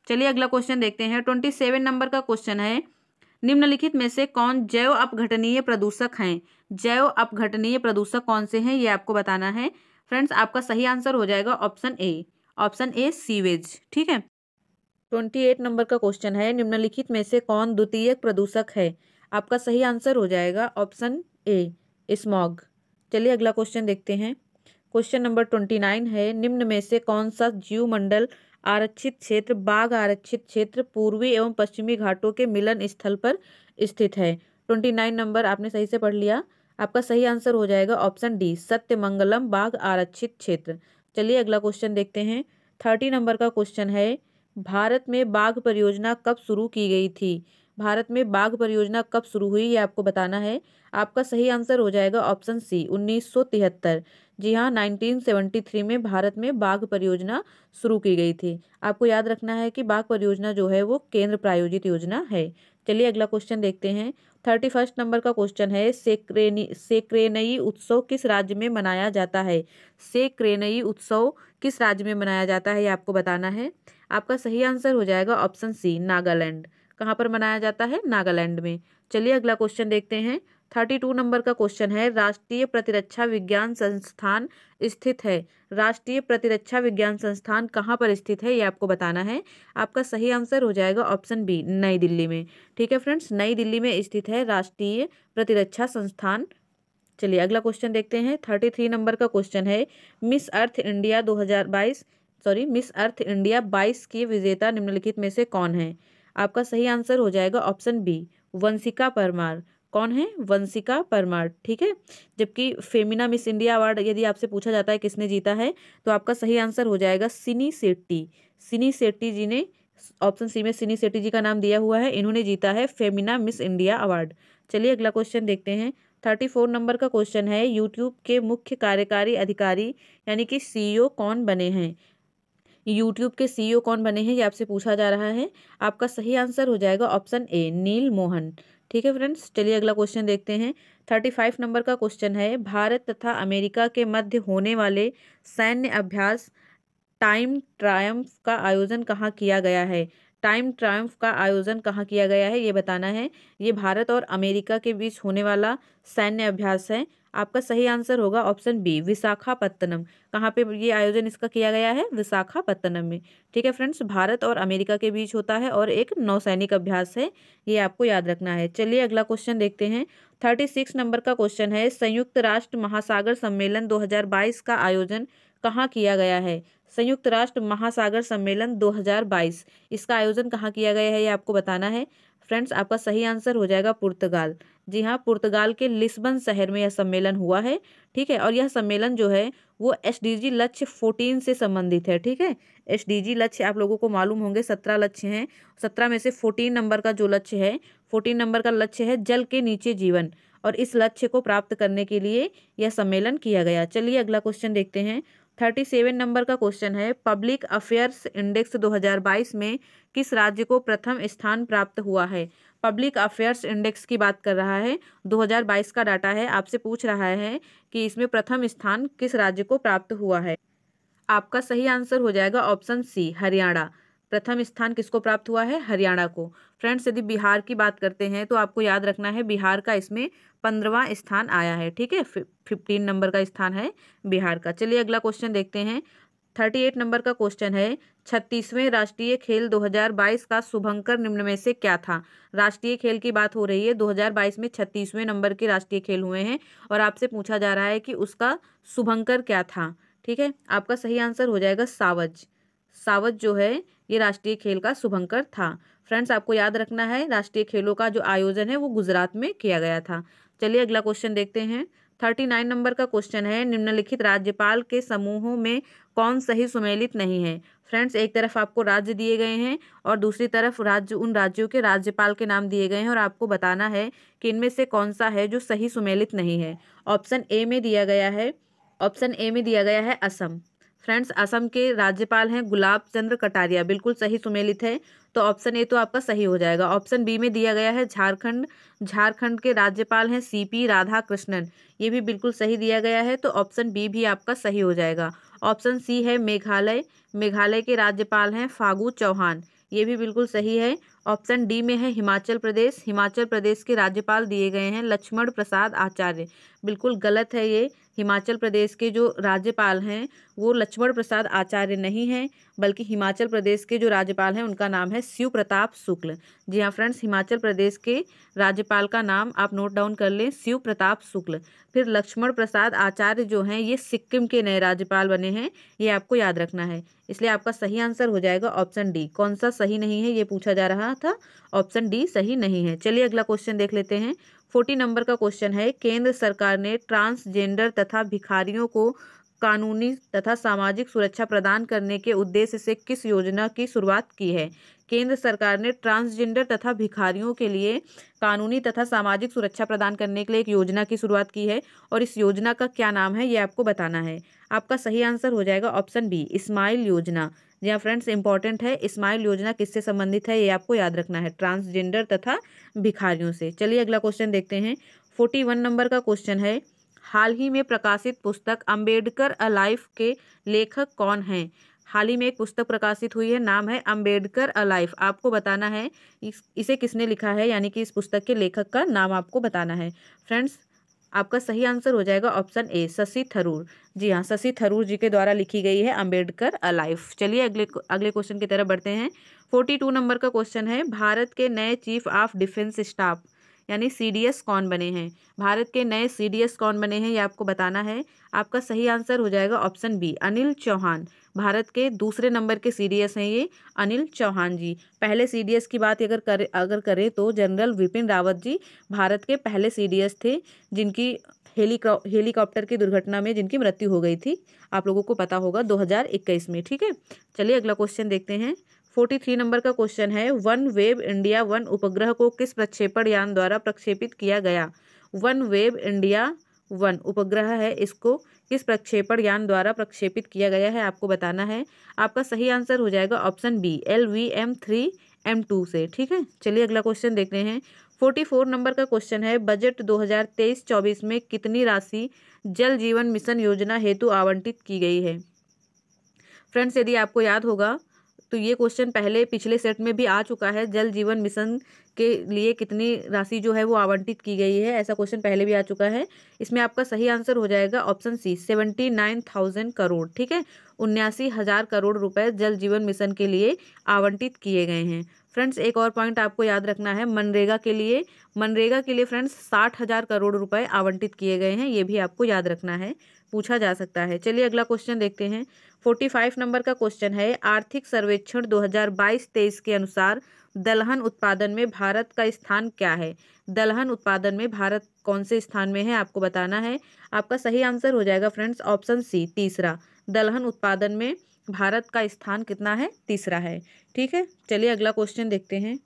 चलिए अगला क्वेश्चन देखते हैं। 27 नंबर का क्वेश्चन है, निम्नलिखित में से कौन जैव अपघटनीय प्रदूषक हैं। जैव अपघटनीय प्रदूषक कौन से हैं ये आपको बताना है। फ्रेंड्स आपका सही आंसर हो जाएगा option A, option A sewage. ठीक है, 28 नंबर का क्वेश्चन है, निम्नलिखित में से कौन द्वितीयक प्रदूषक है। आपका सही आंसर हो जाएगा ऑप्शन ए, स्मॉग। चलिए अगला क्वेश्चन देखते हैं। क्वेश्चन नंबर 29 है, निम्न में से कौन सा जीवमंडल आरक्षित क्षेत्र बाघ आरक्षित क्षेत्र पूर्वी एवं पश्चिमी घाटों के मिलन स्थल पर स्थित है। 29 नंबर आपने सही से पढ़ लिया। आपका सही आंसर हो जाएगा ऑप्शन डी, सत्यमंगलम बाघ आरक्षित क्षेत्र। चलिए अगला क्वेश्चन देखते हैं। 30 नंबर का क्वेश्चन है, भारत में बाघ परियोजना कब शुरू की गई थी। भारत में बाघ परियोजना कब शुरू हुई ये आपको बताना है। आपका सही आंसर हो जाएगा ऑप्शन सी, 1973। जी हाँ, 1973 में भारत में बाघ परियोजना शुरू की गई थी। आपको याद रखना है कि बाघ परियोजना जो है वो केंद्र प्रायोजित योजना है। चलिए अगला क्वेश्चन देखते हैं। 31 नंबर का क्वेश्चन है, सेक्रेनई उत्सव किस राज्य में मनाया जाता है। सेक्रेनई उत्सव किस राज्य में मनाया जाता है ये आपको बताना है। आपका सही आंसर हो जाएगा ऑप्शन सी, नागालैंड। कहाँ पर मनाया जाता है, नागालैंड में। चलिए अगला क्वेश्चन देखते हैं। 32 नंबर का क्वेश्चन है, राष्ट्रीय प्रतिरक्षा विज्ञान संस्थान स्थित है। राष्ट्रीय प्रतिरक्षा विज्ञान संस्थान कहाँ पर स्थित है ये आपको बताना है। आपका सही आंसर हो जाएगा ऑप्शन बी, नई दिल्ली में। ठीक है फ्रेंड्स, नई दिल्ली में स्थित है राष्ट्रीय प्रतिरक्षा संस्थान। चलिए अगला क्वेश्चन देखते हैं। 33 नंबर का क्वेश्चन है, मिस अर्थ इंडिया 22 की विजेता निम्नलिखित में से कौन है। आपका सही आंसर हो जाएगा ऑप्शन बी, वंशिका परमार। कौन है? वंशिका परमार, ठीक है। जबकि फेमिना मिस इंडिया अवार्ड यदि आपसे पूछा जाता है किसने जीता है, तो आपका सही आंसर हो जाएगा सिनी सेट्टी। सिनी सेट्टी जी ने, ऑप्शन सी में सिनी सेट्टी जी का नाम दिया हुआ है, इन्होंने जीता है फेमिना मिस इंडिया अवार्ड। चलिए अगला क्वेश्चन देखते हैं। 34 नंबर का क्वेश्चन है, यूट्यूब के मुख्य कार्यकारी अधिकारी यानी कि सीईओ कौन बने हैं? यूट्यूब के सीईओ कौन बने हैं, ये आपसे पूछा जा रहा है। आपका सही आंसर हो जाएगा ऑप्शन ए, नील मोहन। ठीक है फ्रेंड्स, चलिए अगला क्वेश्चन देखते हैं। 35 नंबर का क्वेश्चन है, भारत तथा अमेरिका के मध्य होने वाले सैन्य अभ्यास टाइम ट्रायम्फ का आयोजन कहाँ किया गया है? टाइम ट्रायम्फ का आयोजन कहाँ किया गया है, ये बताना है। ये भारत और अमेरिका के बीच होने वाला सैन्य अभ्यास है। आपका सही आंसर होगा ऑप्शन बी, विशाखापत्तनम। कहाँ पे ये आयोजन इसका किया गया है? विशाखापत्तनम में। ठीक है फ्रेंड्स, भारत और अमेरिका के बीच होता है और एक नौसैनिक अभ्यास है, ये आपको याद रखना है। चलिए अगला क्वेश्चन देखते हैं। 36 नंबर का क्वेश्चन है, संयुक्त राष्ट्र महासागर सम्मेलन 2022 का आयोजन कहाँ किया गया है? संयुक्त राष्ट्र महासागर सम्मेलन 2022, इसका आयोजन कहाँ किया गया है, ये आपको बताना है। फ्रेंड्स, आपका सही आंसर हो जाएगा पुर्तगाल। जी हाँ, पुर्तगाल के लिस्बन शहर में यह सम्मेलन हुआ है। ठीक है, और यह सम्मेलन जो है वो एसडीजी लक्ष्य 14 से संबंधित है। ठीक है, एसडीजी लक्ष्य आप लोगों को मालूम होंगे 17 लक्ष्य हैं, 17 में से 14 नंबर का जो लक्ष्य है, 14 नंबर का लक्ष्य है जल के नीचे जीवन, और इस लक्ष्य को प्राप्त करने के लिए यह सम्मेलन किया गया। चलिए अगला क्वेश्चन देखते हैं। 37 नंबर का क्वेश्चन है, पब्लिक अफेयर्स इंडेक्स 2022 में किस राज्य को प्रथम स्थान प्राप्त हुआ है? पब्लिक अफेयर्स इंडेक्स की बात कर रहा है, 2022 का डाटा है, आपसे पूछ रहा है कि इसमें प्रथम स्थान किस राज्य को प्राप्त हुआ है। आपका सही आंसर हो जाएगा ऑप्शन सी, हरियाणा। प्रथम स्थान किसको प्राप्त हुआ है? हरियाणा को। फ्रेंड्स, यदि बिहार की बात करते हैं तो आपको याद रखना है बिहार का इसमें 15वां स्थान आया है। ठीक है, 15 नंबर का स्थान है बिहार का। चलिए अगला क्वेश्चन देखते हैं। 38 नंबर का क्वेश्चन है, 36वें राष्ट्रीय खेल 2022 का शुभंकर निम्न में से क्या था? राष्ट्रीय खेल की बात हो रही है, 2022 में 36वें नंबर के राष्ट्रीय खेल हुए हैं और आपसे पूछा जा रहा है कि उसका शुभंकर क्या था। ठीक है, आपका सही आंसर हो जाएगा सावज। सावज जो है ये राष्ट्रीय खेल का शुभंकर था। फ्रेंड्स, आपको याद रखना है राष्ट्रीय खेलों का जो आयोजन है वो गुजरात में किया गया था। चलिए अगला क्वेश्चन देखते हैं। 39 नंबर का क्वेश्चन है, निम्नलिखित राज्यपाल के समूहों में कौन सही सुमेलित नहीं है? फ्रेंड्स, एक तरफ आपको राज्य दिए गए हैं और दूसरी तरफ राज्य, उन राज्यों के राज्यपाल के नाम दिए गए हैं और आपको बताना है कि इनमें से कौन सा है जो सही सुमेलित नहीं है। ऑप्शन ए में दिया गया है, ऑप्शन ए में दिया गया है असम। फ्रेंड्स, असम के राज्यपाल हैं गुलाब चंद्र कटारिया, बिल्कुल सही सुमेलित है, तो ऑप्शन ए तो आपका सही हो जाएगा। ऑप्शन बी में दिया गया है झारखंड, झारखंड के राज्यपाल हैं सीपी राधाकृष्णन, ये भी बिल्कुल सही दिया गया है, तो ऑप्शन बी भी आपका सही हो जाएगा। ऑप्शन सी है मेघालय, मेघालय के राज्यपाल हैं फागू चौहान, ये भी बिल्कुल सही है। ऑप्शन डी में है हिमाचल प्रदेश, हिमाचल प्रदेश के राज्यपाल दिए गए हैं लक्ष्मण प्रसाद आचार्य, बिल्कुल गलत है ये। हिमाचल प्रदेश के जो राज्यपाल हैं वो लक्ष्मण प्रसाद आचार्य नहीं हैं, बल्कि हिमाचल प्रदेश के जो राज्यपाल हैं उनका नाम है शिव प्रताप शुक्ल। जी हाँ फ्रेंड्स, हिमाचल प्रदेश के राज्यपाल का नाम आप नोट डाउन कर लें, शिव प्रताप शुक्ल। फिर लक्ष्मण प्रसाद आचार्य जो हैं ये सिक्किम के नए राज्यपाल बने हैं, ये आपको याद रखना है। इसलिए आपका सही आंसर हो जाएगा ऑप्शन डी। कौन सा सही नहीं है ये पूछा जा रहा था, ऑप्शन डी सही नहीं है। चलिए अगला क्वेश्चन देख लेते हैं। 40 नंबर का क्वेश्चन है, केंद्र सरकार ने ट्रांसजेंडर तथा भिखारियों को कानूनी तथा सामाजिक सुरक्षा प्रदान करने के उद्देश्य से किस योजना की शुरुआत की है? केंद्र सरकार ने ट्रांसजेंडर तथा भिखारियों के लिए कानूनी तथा सामाजिक सुरक्षा प्रदान करने के लिए एक योजना की शुरुआत की है और इस योजना का क्या नाम है ये आपको बताना है। आपका सही आंसर हो जाएगा ऑप्शन बी, स्माइल योजना। जी हाँ फ्रेंड्स, इंपॉर्टेंट है, स्माइल योजना किससे संबंधित है ये आपको याद रखना है, ट्रांसजेंडर तथा भिखारियों से। चलिए अगला क्वेश्चन देखते हैं। 41 नंबर का क्वेश्चन है, हाल ही में प्रकाशित पुस्तक अंबेडकर अ लाइफ के लेखक कौन हैं? हाल ही में एक पुस्तक प्रकाशित हुई है, नाम है अंबेडकर अ लाइफ। आपको बताना है इसे किसने लिखा है, यानी कि इस पुस्तक के लेखक का नाम आपको बताना है। फ्रेंड्स, आपका सही आंसर हो जाएगा ऑप्शन ए, शशि थरूर। जी हाँ, शशि थरूर जी के द्वारा लिखी गई है अंबेडकर अ लाइफ। चलिए अगले क्वेश्चन की तरफ बढ़ते हैं। 42 नंबर का क्वेश्चन है, भारत के नए चीफ ऑफ डिफेंस स्टाफ यानी CDS कौन बने हैं? भारत के नए CDS कौन बने हैं ये आपको बताना है। आपका सही आंसर हो जाएगा ऑप्शन बी, अनिल चौहान। भारत के दूसरे नंबर के CDS हैं ये अनिल चौहान जी। पहले CDS की बात अगर करें तो जनरल विपिन रावत जी भारत के पहले CDS थे, जिनकी हेलीकॉप्टर की दुर्घटना में जिनकी मृत्यु हो गई थी। आप लोगों को पता होगा 2021 में। ठीक है, चलिए अगला क्वेश्चन देखते हैं। 43 नंबर का क्वेश्चन है, वन वेब इंडिया 1 उपग्रह को किस प्रक्षेपण यान द्वारा प्रक्षेपित किया गया? वन वेब इंडिया 1 उपग्रह है, इसको किस प्रक्षेपण यान द्वारा प्रक्षेपित किया गया है आपको बताना है। आपका सही आंसर हो जाएगा ऑप्शन बी, LVM-3M2 से। ठीक है, चलिए अगला क्वेश्चन देखते हैं। 44 नंबर का क्वेश्चन है, बजट 2023-24 में कितनी राशि जल जीवन मिशन योजना हेतु आवंटित की गई है? फ्रेंड्स, यदि आपको याद होगा तो ये क्वेश्चन पहले पिछले सेट में भी आ चुका है। जल जीवन मिशन के लिए कितनी राशि जो है वो आवंटित की गई है, ऐसा क्वेश्चन पहले भी आ चुका है। इसमें आपका सही आंसर हो जाएगा ऑप्शन सी, 79,000 करोड़। ठीक है, 79,000 करोड़ रुपए जल जीवन मिशन के लिए आवंटित किए गए हैं। फ्रेंड्स, एक और पॉइंट आपको याद रखना है, मनरेगा के लिए फ्रेंड्स 60,000 करोड़ रुपए आवंटित किए गए हैं, ये भी आपको याद रखना है, पूछा जा सकता है। चलिए अगला क्वेश्चन देखते हैं। 45 नंबर का क्वेश्चन है, आर्थिक सर्वेक्षण 2022-23 के अनुसार दलहन उत्पादन में भारत का स्थान क्या है? दलहन उत्पादन में भारत कौन से स्थान में है आपको बताना है। आपका सही आंसर हो जाएगा फ्रेंड्स ऑप्शन सी, तीसरा। दलहन उत्पादन में भारत का स्थान कितना है? तीसरा है। ठीक है, चलिए अगला क्वेश्चन देखते हैं।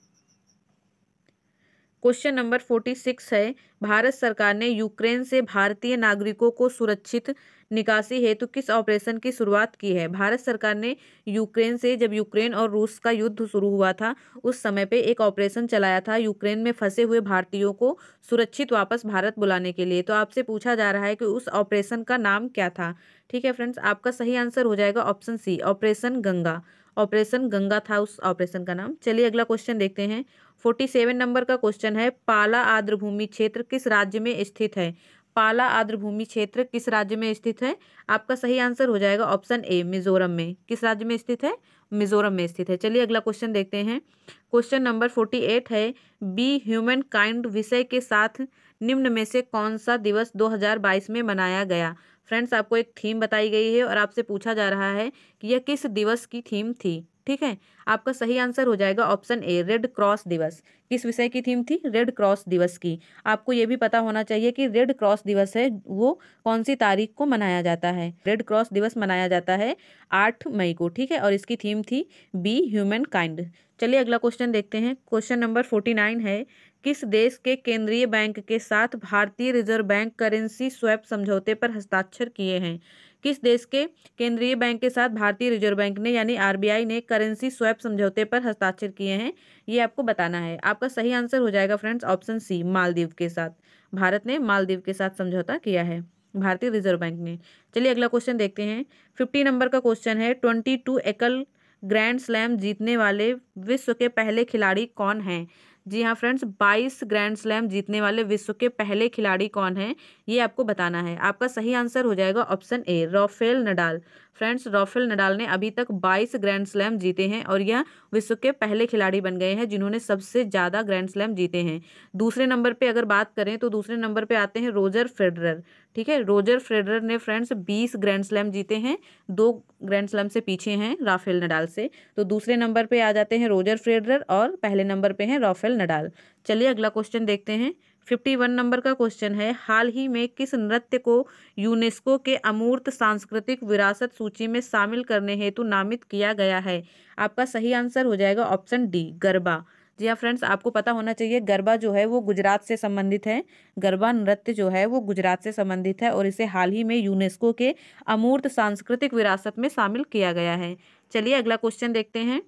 क्वेश्चन नंबर 46 है, भारत सरकार ने यूक्रेन से भारतीय नागरिकों को सुरक्षित निकासी हेतु किस ऑपरेशन की शुरुआत की है? भारत सरकार ने यूक्रेन से, जब यूक्रेन और रूस का युद्ध शुरू हुआ था उस समय पे एक ऑपरेशन चलाया था यूक्रेन में फंसे हुए भारतीयों को सुरक्षित वापस भारत बुलाने के लिए। तो आपसे पूछा जा रहा है कि उस ऑपरेशन का नाम क्या था। ठीक है फ्रेंड्स, आपका सही आंसर हो जाएगा option C, operation Ganga. Operation Ganga था उस ऑपरेशन का नाम। चलिए अगला क्वेश्चन देखते हैं। 47 नंबर का क्वेश्चन है, पाला आर्द्रभूमि क्षेत्र किस राज्य में स्थित है? पाला आर्द्रभूमि क्षेत्र किस राज्य में स्थित है? आपका सही आंसर हो जाएगा ऑप्शन ए, मिजोरम में। किस राज्य में स्थित है? मिजोरम में स्थित है। चलिए अगला क्वेश्चन देखते हैं। क्वेश्चन नंबर 48 है, बी ह्यूमन काइंड विषय के साथ निम्न में से कौन सा दिवस 2022 में मनाया गया? फ्रेंड्स, आपको एक थीम बताई गई है और आपसे पूछा जा रहा है कि यह किस दिवस की थीम थी। ठीक है, आपका सही आंसर हो जाएगा ऑप्शन ए, रेड क्रॉस दिवस। किस विषय की थीम थी? रेड क्रॉस दिवस की। आपको ये भी पता होना चाहिए कि रेड क्रॉस दिवस है वो कौन सी तारीख को मनाया जाता है। रेड क्रॉस दिवस मनाया जाता है 8 मई को। ठीक है, और इसकी थीम थी बी ह्यूमन काइंड। चलिए अगला क्वेश्चन देखते हैं। क्वेश्चन नंबर 49 है, किस देश के केंद्रीय बैंक के साथ भारतीय रिजर्व बैंक करेंसी स्वैप समझौते पर हस्ताक्षर किए हैं? किस देश के केंद्रीय बैंक के साथ भारतीय रिजर्व बैंक ने यानी RBI ने करेंसी स्वैप समझौते पर हस्ताक्षर किए हैं, ये आपको बताना है। आपका सही आंसर हो जाएगा फ्रेंड्स ऑप्शन सी, मालदीव के साथ। भारत ने मालदीव के साथ समझौता किया है, भारतीय रिजर्व बैंक ने। चलिए अगला क्वेश्चन देखते हैं। 50 नंबर का क्वेश्चन है, 22 एकल ग्रैंड स्लैम जीतने वाले विश्व के पहले खिलाड़ी कौन हैं? जी हाँ फ्रेंड्स, 22 ग्रैंड स्लैम जीतने वाले विश्व के पहले खिलाड़ी कौन हैं ये आपको बताना है। आपका सही आंसर हो जाएगा option A, Rafael Nadal. Friends, Rafael Nadal ने अभी तक 22 ग्रैंड स्लैम जीते हैं और यह विश्व के पहले खिलाड़ी बन गए हैं जिन्होंने सबसे ज़्यादा ग्रैंड स्लैम जीते हैं। दूसरे नंबर पे अगर बात करें तो दूसरे नंबर पे आते हैं रोजर फेडरर। ठीक है, रोजर फेडरर ने फ्रेंड्स 20 ग्रैंड स्लैम जीते हैं, 2 ग्रैंड स्लैम से पीछे हैं राफेल नडाल से। तो दूसरे नंबर पे आ जाते हैं रोजर फेडरर और पहले नंबर पे हैं राफेल नडाल। चलिए अगला क्वेश्चन देखते हैं। 51 नंबर का क्वेश्चन है, हाल ही में किस नृत्य को यूनेस्को के अमूर्त सांस्कृतिक विरासत सूची में शामिल करने हेतु नामित किया गया है? आपका सही आंसर हो जाएगा ऑप्शन डी, गरबा। जी हाँ फ्रेंड्स, आपको पता होना चाहिए गरबा जो है वो गुजरात से संबंधित है। गरबा नृत्य जो है वो गुजरात से संबंधित है और इसे हाल ही में यूनेस्को के अमूर्त सांस्कृतिक विरासत में शामिल किया गया है। चलिए अगला क्वेश्चन देखते हैं।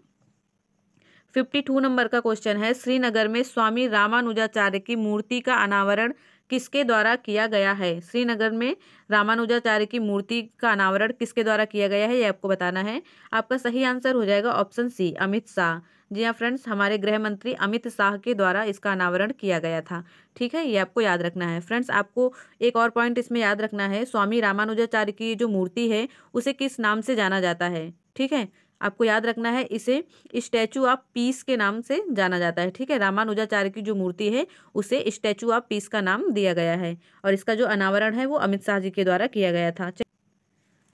52 नंबर का क्वेश्चन है, श्रीनगर में स्वामी रामानुजाचार्य की मूर्ति का अनावरण किसके द्वारा किया गया है? श्रीनगर में रामानुजाचार्य की मूर्ति का अनावरण किसके द्वारा किया गया है ये आपको बताना है। आपका सही आंसर हो जाएगा ऑप्शन सी, अमित शाह। जी हाँ फ्रेंड्स, हमारे गृह मंत्री अमित शाह के द्वारा इसका अनावरण किया गया था। ठीक है, ये आपको याद रखना है। फ्रेंड्स, आपको एक और पॉइंट इसमें याद रखना है, स्वामी रामानुजाचार्य की जो मूर्ति है उसे किस नाम से जाना जाता है? ठीक है, आपको याद रखना है, इसे स्टैचू ऑफ पीस के नाम से जाना जाता है। ठीक है, रामानुजाचार्य की जो मूर्ति है उसे स्टैचू ऑफ पीस का नाम दिया गया है और इसका जो अनावरण है वो अमित शाह जी के द्वारा किया गया था।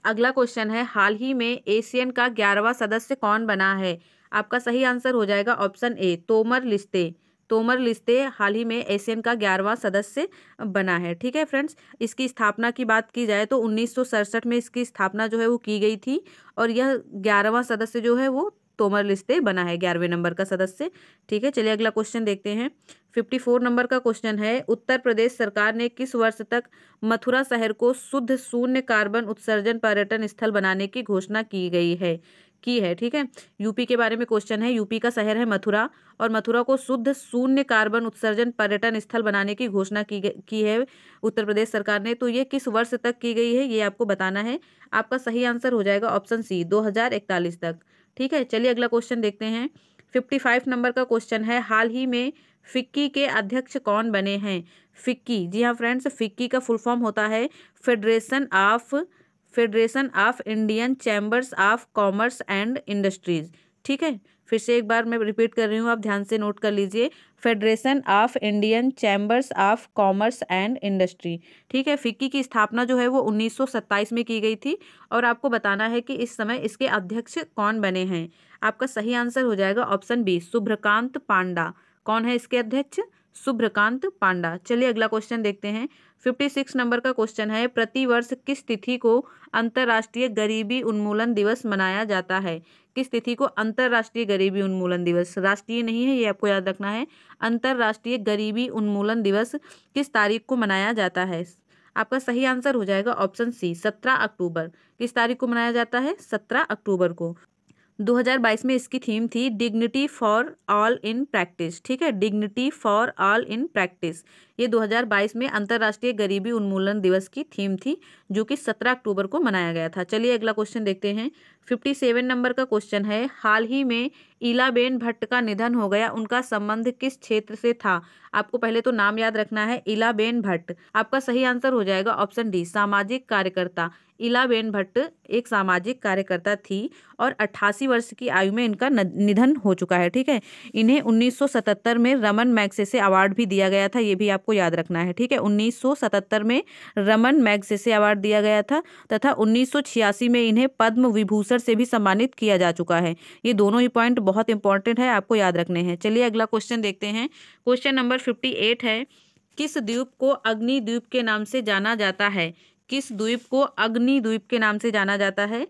अगला क्वेश्चन है, हाल ही में एशियन का 11वां सदस्य कौन बना है? आपका सही आंसर हो जाएगा ऑप्शन ए, तोमर लिस्ते। तोमर लिस्ते हाल ही में एशियन का 11वां सदस्य बना है। ठीक है फ्रेंड्स, इसकी स्थापना की बात की जाए तो 1967 में इसकी स्थापना जो है वो की गई थी और यह 11वां सदस्य जो है वो तोमर लिस्ते बना है, 11वें नंबर का सदस्य। ठीक है, चलिए अगला क्वेश्चन देखते हैं। 54 नंबर का क्वेश्चन है, उत्तर प्रदेश सरकार ने किस वर्ष तक मथुरा शहर को शुद्ध शून्य कार्बन उत्सर्जन पर्यटन स्थल बनाने की घोषणा की है। ठीक है, यूपी के बारे में क्वेश्चन है। यूपी का शहर है मथुरा और मथुरा को शुद्ध शून्य कार्बन उत्सर्जन पर्यटन स्थल बनाने की घोषणा की है उत्तर प्रदेश सरकार ने। तो ये किस वर्ष तक की गई है ये आपको बताना है। आपका सही आंसर हो जाएगा ऑप्शन सी, 2041 तक। ठीक है, चलिए अगला क्वेश्चन देखते हैं। 55 नंबर का क्वेश्चन है, हाल ही में फिक्की के अध्यक्ष कौन बने हैं? फिक्की, जी हाँ फ्रेंड्स, फिक्की का फुल फॉर्म होता है federation of Indian chambers of commerce and industries. ठीक है, फिर से एक बार मैं रिपीट कर रही हूँ, आप ध्यान से नोट कर लीजिए, federation of Indian chambers of commerce and industry. ठीक है, फिक्की की स्थापना जो है वो 1927 में की गई थी और आपको बताना है कि इस समय इसके अध्यक्ष कौन बने हैं। आपका सही आंसर हो जाएगा ऑप्शन बी, शुभ्रकांत पांडा। कौन है इसके अध्यक्ष? शुभ्रकांत पांडा। चलिए अगला क्वेश्चन देखते हैं। 56 नंबर का क्वेश्चन है, प्रतिवर्ष किस तिथि को अंतर्राष्ट्रीय गरीबी उन्मूलन दिवस मनाया जाता है? किस तिथि को अंतर्राष्ट्रीय गरीबी उन्मूलन दिवस, राष्ट्रीय नहीं है, ये आपको याद रखना है। अंतर्राष्ट्रीय गरीबी उन्मूलन दिवस किस तारीख को मनाया जाता है? आपका सही आंसर हो जाएगा ऑप्शन सी, 17 अक्टूबर। किस तारीख को मनाया जाता है? 17 अक्टूबर को। 2022 में इसकी थीम थी dignity for all in practice. ठीक है, dignity for all in practice, ये 2022 में अंतर्राष्ट्रीय गरीबी उन्मूलन दिवस की थीम थी जो कि 17 अक्टूबर को मनाया गया था। चलिए अगला क्वेश्चन देखते हैं। 57 नंबर का क्वेश्चन है, हाल ही में इलाबेन भट्ट का निधन हो गया, उनका संबंध किस क्षेत्र से था? आपको पहले तो नाम याद रखना है, इलाबेन भट्ट। आपका सही आंसर हो जाएगा ऑप्शन डी, सामाजिक कार्यकर्ता। इलाबेन भट्ट एक सामाजिक कार्यकर्ता थी और 88 वर्ष की आयु में इनका निधन हो चुका है। ठीक है, इन्हें 1977 में रमन मैग्सेसे अवार्ड भी दिया गया था, ये भी आपको याद रखना है। ठीक है, 1977 में रमन मैग्सेसे अवार्ड दिया गया था तथा 1986 में इन्हें पद्म विभूषण से भी सम्मानित किया जा चुका है। ये दोनों ही पॉइंट बहुत इंपॉर्टेंट है, आपको याद रखने हैं। चलिए अगला क्वेश्चन देखते हैं। क्वेश्चन नंबर 58 है, किस द्वीप को अग्नि द्वीप के नाम से जाना जाता है? किस द्वीप को अग्नि द्वीप के नाम से जाना जाता है?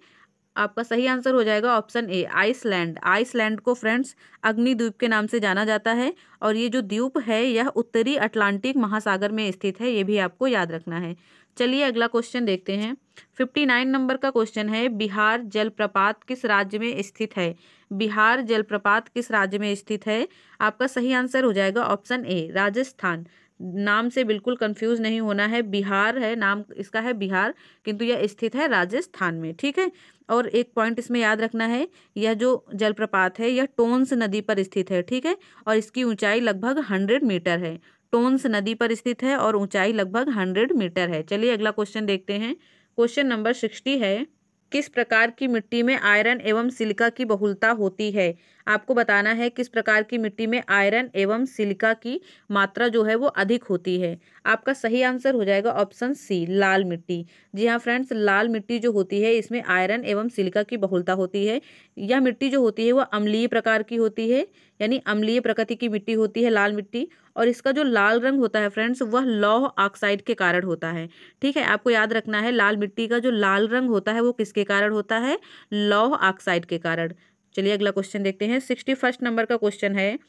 आपका सही आंसर हो जाएगा ऑप्शन ए, आइसलैंड। आइसलैंड को फ्रेंड्स अग्नि द्वीप के नाम से जाना जाता है और ये जो द्वीप है यह उत्तरी अटलांटिक महासागर में स्थित है, ये भी आपको याद रखना है। चलिए अगला क्वेश्चन देखते हैं। 59 नंबर का क्वेश्चन है, बिहार जलप्रपात किस राज्य में स्थित है? बिहार जलप्रपात किस राज्य में स्थित है? आपका सही आंसर हो जाएगा ऑप्शन ए, राजस्थान। नाम से बिल्कुल कंफ्यूज नहीं होना है, बिहार है, नाम इसका है बिहार, किंतु यह स्थित है राजस्थान में। ठीक है, और एक पॉइंट इसमें याद रखना है, यह जो जलप्रपात है यह टोंस नदी पर स्थित है। ठीक है, और इसकी ऊंचाई लगभग 100 मीटर है। टोंस नदी पर स्थित है और ऊंचाई लगभग 100 मीटर है। चलिए अगला क्वेश्चन देखते हैं। क्वेश्चन नंबर 60 है, किस प्रकार की मिट्टी में आयरन एवं सिलिका की बहुलता होती है? आपको बताना है किस प्रकार की मिट्टी में आयरन एवं सिलिका की मात्रा जो है वो अधिक होती है। आपका सही आंसर हो जाएगा ऑप्शन सी, लाल मिट्टी। जी हाँ फ्रेंड्स, लाल मिट्टी जो होती है इसमें आयरन एवं सिलिका की बहुलता होती है। यह मिट्टी जो होती है वह अम्लीय प्रकार की होती है, यानी अम्लीय प्रकृति की मिट्टी होती है लाल मिट्टी, और इसका जो लाल रंग होता है फ्रेंड्स वह लौह ऑक्साइड के कारण होता है। ठीक है, आपको याद रखना है, लाल मिट्टी का जो लाल रंग होता है वो किसके कारण होता है? लौह ऑक्साइड के कारण। चलिए अगला क्वेश्चन देखते हैं। 61 नंबर का क्वेश्चन है,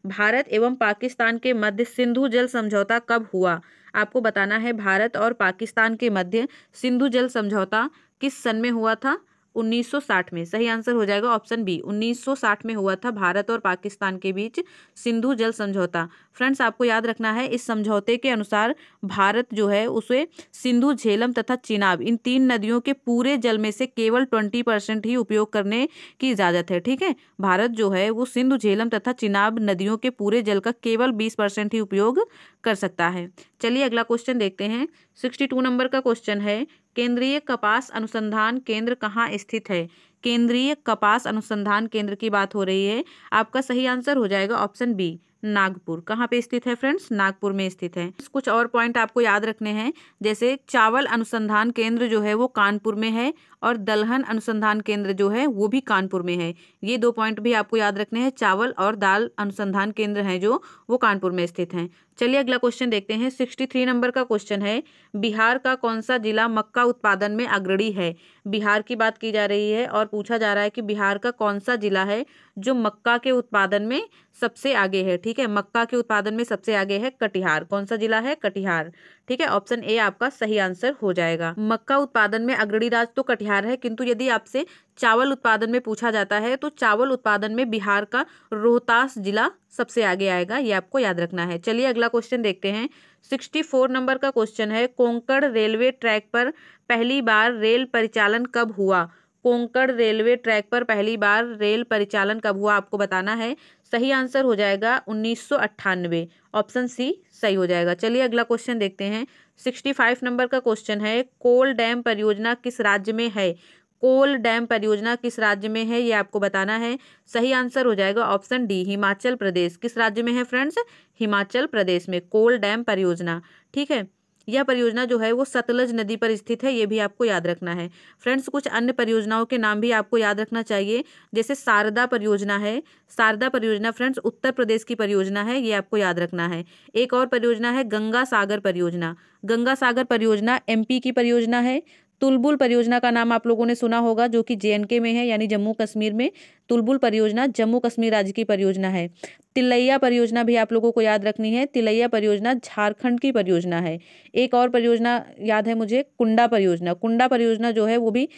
भारत एवं पाकिस्तान के मध्य सिंधु जल समझौता कब हुआ? आपको बताना है, भारत और पाकिस्तान के मध्य सिंधु जल समझौता किस सन में हुआ था? 1960 में। सही आंसर हो जाएगा ऑप्शन बी, 1960 में हुआ था भारत और पाकिस्तान के बीच सिंधु जल समझौता। फ्रेंड्स, आपको याद रखना है, इस समझौते के अनुसार भारत जो है उसे सिंधु, झेलम तथा चिनाब इन 3 नदियों के पूरे जल में से केवल 20% ही उपयोग करने की इजाज़त है। ठीक है, भारत जो है वो सिंधु, झेलम तथा चिनाब नदियों के पूरे जल का केवल 20% ही उपयोग कर सकता है। चलिए अगला क्वेश्चन देखते हैं। 62 नंबर का क्वेश्चन है, केंद्रीय कपास अनुसंधान केंद्र कहाँ स्थित है? केंद्रीय कपास अनुसंधान केंद्र की बात हो रही है। आपका सही आंसर हो जाएगा ऑप्शन बी, नागपुर। कहाँ पे स्थित है फ्रेंड्स? नागपुर में स्थित है। कुछ और पॉइंट आपको याद रखने हैं, जैसे चावल अनुसंधान केंद्र जो है वो कानपुर में है और दलहन अनुसंधान केंद्र जो है वो भी कानपुर में है। ये दो पॉइंट भी आपको याद रखने हैं। चावल और दाल अनुसंधान केंद्र हैं जो वो कानपुर में स्थित हैं। चलिए अगला क्वेश्चन देखते हैं। 63 नंबर का क्वेश्चन है, बिहार का कौन सा जिला मक्का उत्पादन में अग्रणी है? बिहार की बात की जा रही है और पूछा जा रहा है कि बिहार का कौन सा जिला है जो मक्का के उत्पादन में सबसे आगे है। ठीक है, मक्का के उत्पादन में सबसे आगे है कटिहार। कौन सा जिला है? कटिहार। ठीक है, ऑप्शन ए आपका सही आंसर हो जाएगा। मक्का उत्पादन में अग्रणी राज्य तो कटिहार है, किंतु यदि आपसे चावल उत्पादन में पूछा जाता है तो चावल उत्पादन में बिहार का रोहतास जिला सबसे आगे आएगा, ये आपको याद रखना है। चलिए अगला क्वेश्चन देखते हैं। 64 नंबर का क्वेश्चन है, कोंकण रेलवे ट्रैक पर पहली बार रेल परिचालन कब हुआ? कोंकण रेलवे ट्रैक पर पहली बार रेल परिचालन कब हुआ आपको बताना है। सही आंसर हो जाएगा 1998, ऑप्शन सी सही हो जाएगा। चलिए अगला क्वेश्चन देखते हैं। 65 नंबर का क्वेश्चन है, कोल डैम परियोजना किस राज्य में है? कोल डैम परियोजना किस राज्य में है ये आपको बताना है। सही आंसर हो जाएगा ऑप्शन डी, हिमाचल प्रदेश। किस राज्य में है फ्रेंड्स? हिमाचल प्रदेश में कोल डैम परियोजना। ठीक है, यह परियोजना जो है वो सतलज नदी पर स्थित है, ये भी आपको याद रखना है। फ्रेंड्स कुछ अन्य परियोजनाओं के नाम भी आपको याद रखना चाहिए, जैसे शारदा परियोजना है। शारदा परियोजना फ्रेंड्स उत्तर प्रदेश की परियोजना है, ये आपको याद रखना है। एक और परियोजना है गंगा सागर परियोजना। गंगा सागर परियोजना एमपी की परियोजना है। तुलबुल परियोजना का नाम आप लोगों ने सुना होगा, जो कि जेएनके में है, यानी जम्मू कश्मीर में। तुलबुल परियोजना जम्मू कश्मीर राज्य की परियोजना है। तिलैया परियोजना भी आप लोगों को याद रखनी है। तिलैया परियोजना झारखंड की परियोजना है। एक और परियोजना याद है मुझे, कुंडा परियोजना। कुंडा परियोजना जो है वो भी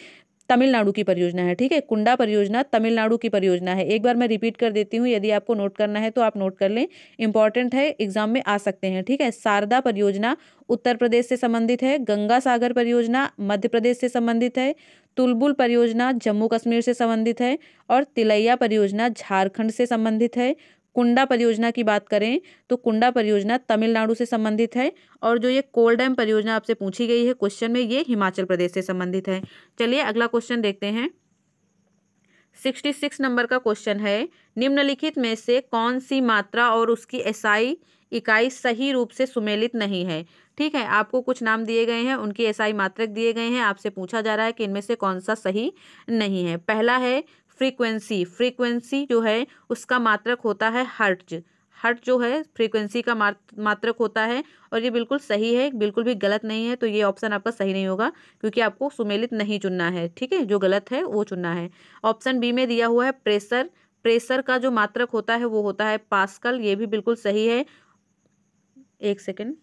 तमिलनाडु की परियोजना है। ठीक है, कुंडा परियोजना तमिलनाडु की परियोजना है। एक बार मैं रिपीट कर देती हूँ, यदि आपको नोट करना है तो आप नोट कर लें, इंपॉर्टेंट है, एग्जाम में आ सकते हैं। ठीक है, शारदा परियोजना उत्तर प्रदेश से संबंधित है। गंगा सागर परियोजना मध्य प्रदेश से संबंधित है। तुलबुल परियोजना जम्मू कश्मीर से संबंधित है और तिलैया परियोजना झारखंड से संबंधित है। कुंडा परियोजना की बात करें तो कुंडा परियोजना तमिलनाडु से संबंधित है और जो ये कोल डैम परियोजना आपसे पूछी गई है क्वेश्चन में, ये हिमाचल प्रदेश से संबंधित है। चलिए अगला क्वेश्चन देखते हैं। 66 नंबर का क्वेश्चन है, निम्नलिखित में से कौन सी मात्रा और उसकी एसआई इकाई सही रूप से सुमेलित नहीं है? ठीक है, आपको कुछ नाम दिए गए हैं, उनकी एसआई मात्रक दिए गए हैं। आपसे पूछा जा रहा है कि इनमें से कौन सा सही नहीं है। पहला है फ्रीक्वेंसी। फ्रीक्वेंसी जो है उसका मात्रक होता है हर्ट्ज। हर्ट्ज जो है फ्रीक्वेंसी का मात्रक होता है और ये बिल्कुल सही है, बिल्कुल भी गलत नहीं है। तो ये ऑप्शन आपका सही नहीं होगा, क्योंकि आपको सुमेलित नहीं चुनना है। ठीक है, जो गलत है वो चुनना है। ऑप्शन बी में दिया हुआ है प्रेशर। प्रेशर का जो मात्रक होता है वो होता है पास्कल, ये भी बिल्कुल सही है। एक सेकेंड।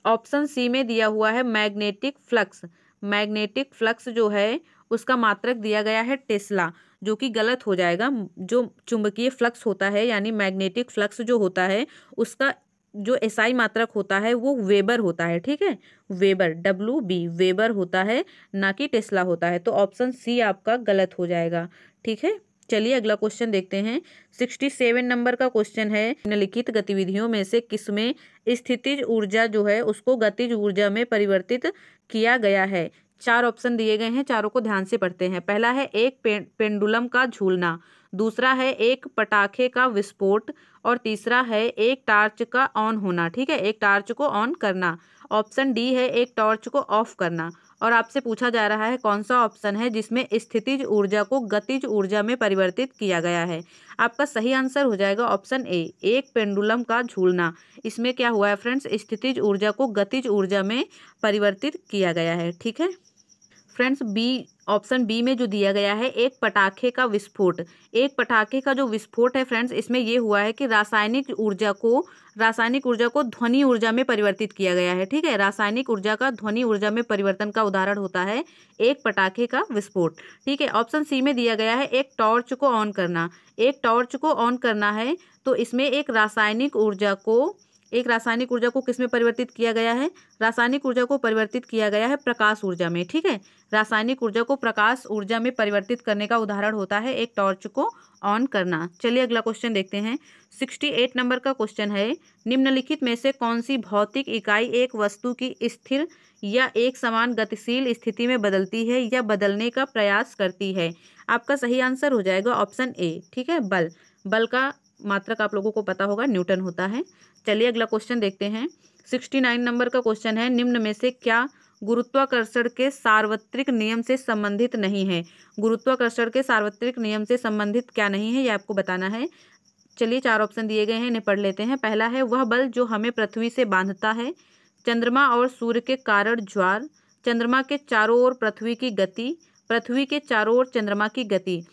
ऑप्शन सी में दिया हुआ है मैग्नेटिक फ्लक्स। मैग्नेटिक फ्लक्स जो है उसका मात्रक दिया गया है टेस्ला, जो कि गलत हो जाएगा। जो चुंबकीय फ्लक्स होता है यानी मैग्नेटिक फ्लक्स जो होता है उसका जो एसआई मात्रक होता है वो वेबर होता है। ठीक है, वेबर, WB वेबर होता है, ना कि टेस्ला होता है। तो ऑप्शन सी आपका गलत हो जाएगा। ठीक है, चलिए अगला क्वेश्चन देखते हैं। 67 नंबर का क्वेश्चन है, निम्नलिखित गतिविधियों में से किसमें स्थितिज ऊर्जा जो है उसको गतिज ऊर्जा में परिवर्तित किया गया है? चार ऑप्शन दिए गए हैं, चारों को ध्यान से पढ़ते हैं। पहला है एक पेंडुलम का झूलना, दूसरा है एक पटाखे का विस्फोट और तीसरा है एक टार्च का ऑन होना। ठीक है, एक टार्च को ऑन करना। ऑप्शन डी है एक टॉर्च को ऑफ करना। और आपसे पूछा जा रहा है कौन सा ऑप्शन है जिसमें स्थितिज ऊर्जा को गतिज ऊर्जा में परिवर्तित किया गया है। आपका सही आंसर हो जाएगा ऑप्शन ए, एक पेंडुलम का झूलना। इसमें क्या हुआ है फ्रेंड्स, स्थितिज ऊर्जा को गतिज ऊर्जा में परिवर्तित किया गया है। ठीक है फ्रेंड्स, बी ऑप्शन बी में जो दिया गया है एक पटाखे का विस्फोट। एक पटाखे का जो विस्फोट है फ्रेंड्स, इसमें ये हुआ है कि रासायनिक ऊर्जा को ध्वनि ऊर्जा में परिवर्तित किया गया है। ठीक है, रासायनिक ऊर्जा का ध्वनि ऊर्जा में परिवर्तन का उदाहरण होता है एक पटाखे का विस्फोट। ठीक है, ऑप्शन सी में दिया गया है एक टॉर्च को ऑन करना। एक टॉर्च को ऑन करना है तो इसमें एक रासायनिक ऊर्जा को किसमें परिवर्तित किया गया है? रासायनिक ऊर्जा को परिवर्तित किया गया है प्रकाश ऊर्जा में। ठीक है, रासायनिक ऊर्जा को प्रकाश ऊर्जा में परिवर्तित करने का उदाहरण होता है एक टॉर्च को ऑन करना। चलिए अगला क्वेश्चन देखते हैं। 68 नंबर का क्वेश्चन है, निम्नलिखित में से कौन सी भौतिक इकाई एक वस्तु की स्थिर या एक समान गतिशील स्थिति में बदलती है या बदलने का प्रयास करती है? आपका सही आंसर हो जाएगा ऑप्शन ए। ठीक है, बल। बल का मात्रक आप लोगों को पता होगा, न्यूटन होता है। चलिए अगला क्वेश्चन देखते हैं। 69 नंबर का क्वेश्चन है, निम्न में से क्या गुरुत्वाकर्षण के सार्वत्रिक नियम से संबंधित नहीं है? गुरुत्वाकर्षण के सार्वत्रिक नियम से संबंधित क्या नहीं है, ये आपको बताना है। चलिए 4 ऑप्शन दिए गए हैं, इन्हें पढ़ लेते हैं। पहला है वह बल जो हमें पृथ्वी से बांधता है, चंद्रमा और सूर्य के कारण ज्वार, चंद्रमा के चारों ओर पृथ्वी की गति, पृथ्वी के चारों ओर चंद्रमा की गति।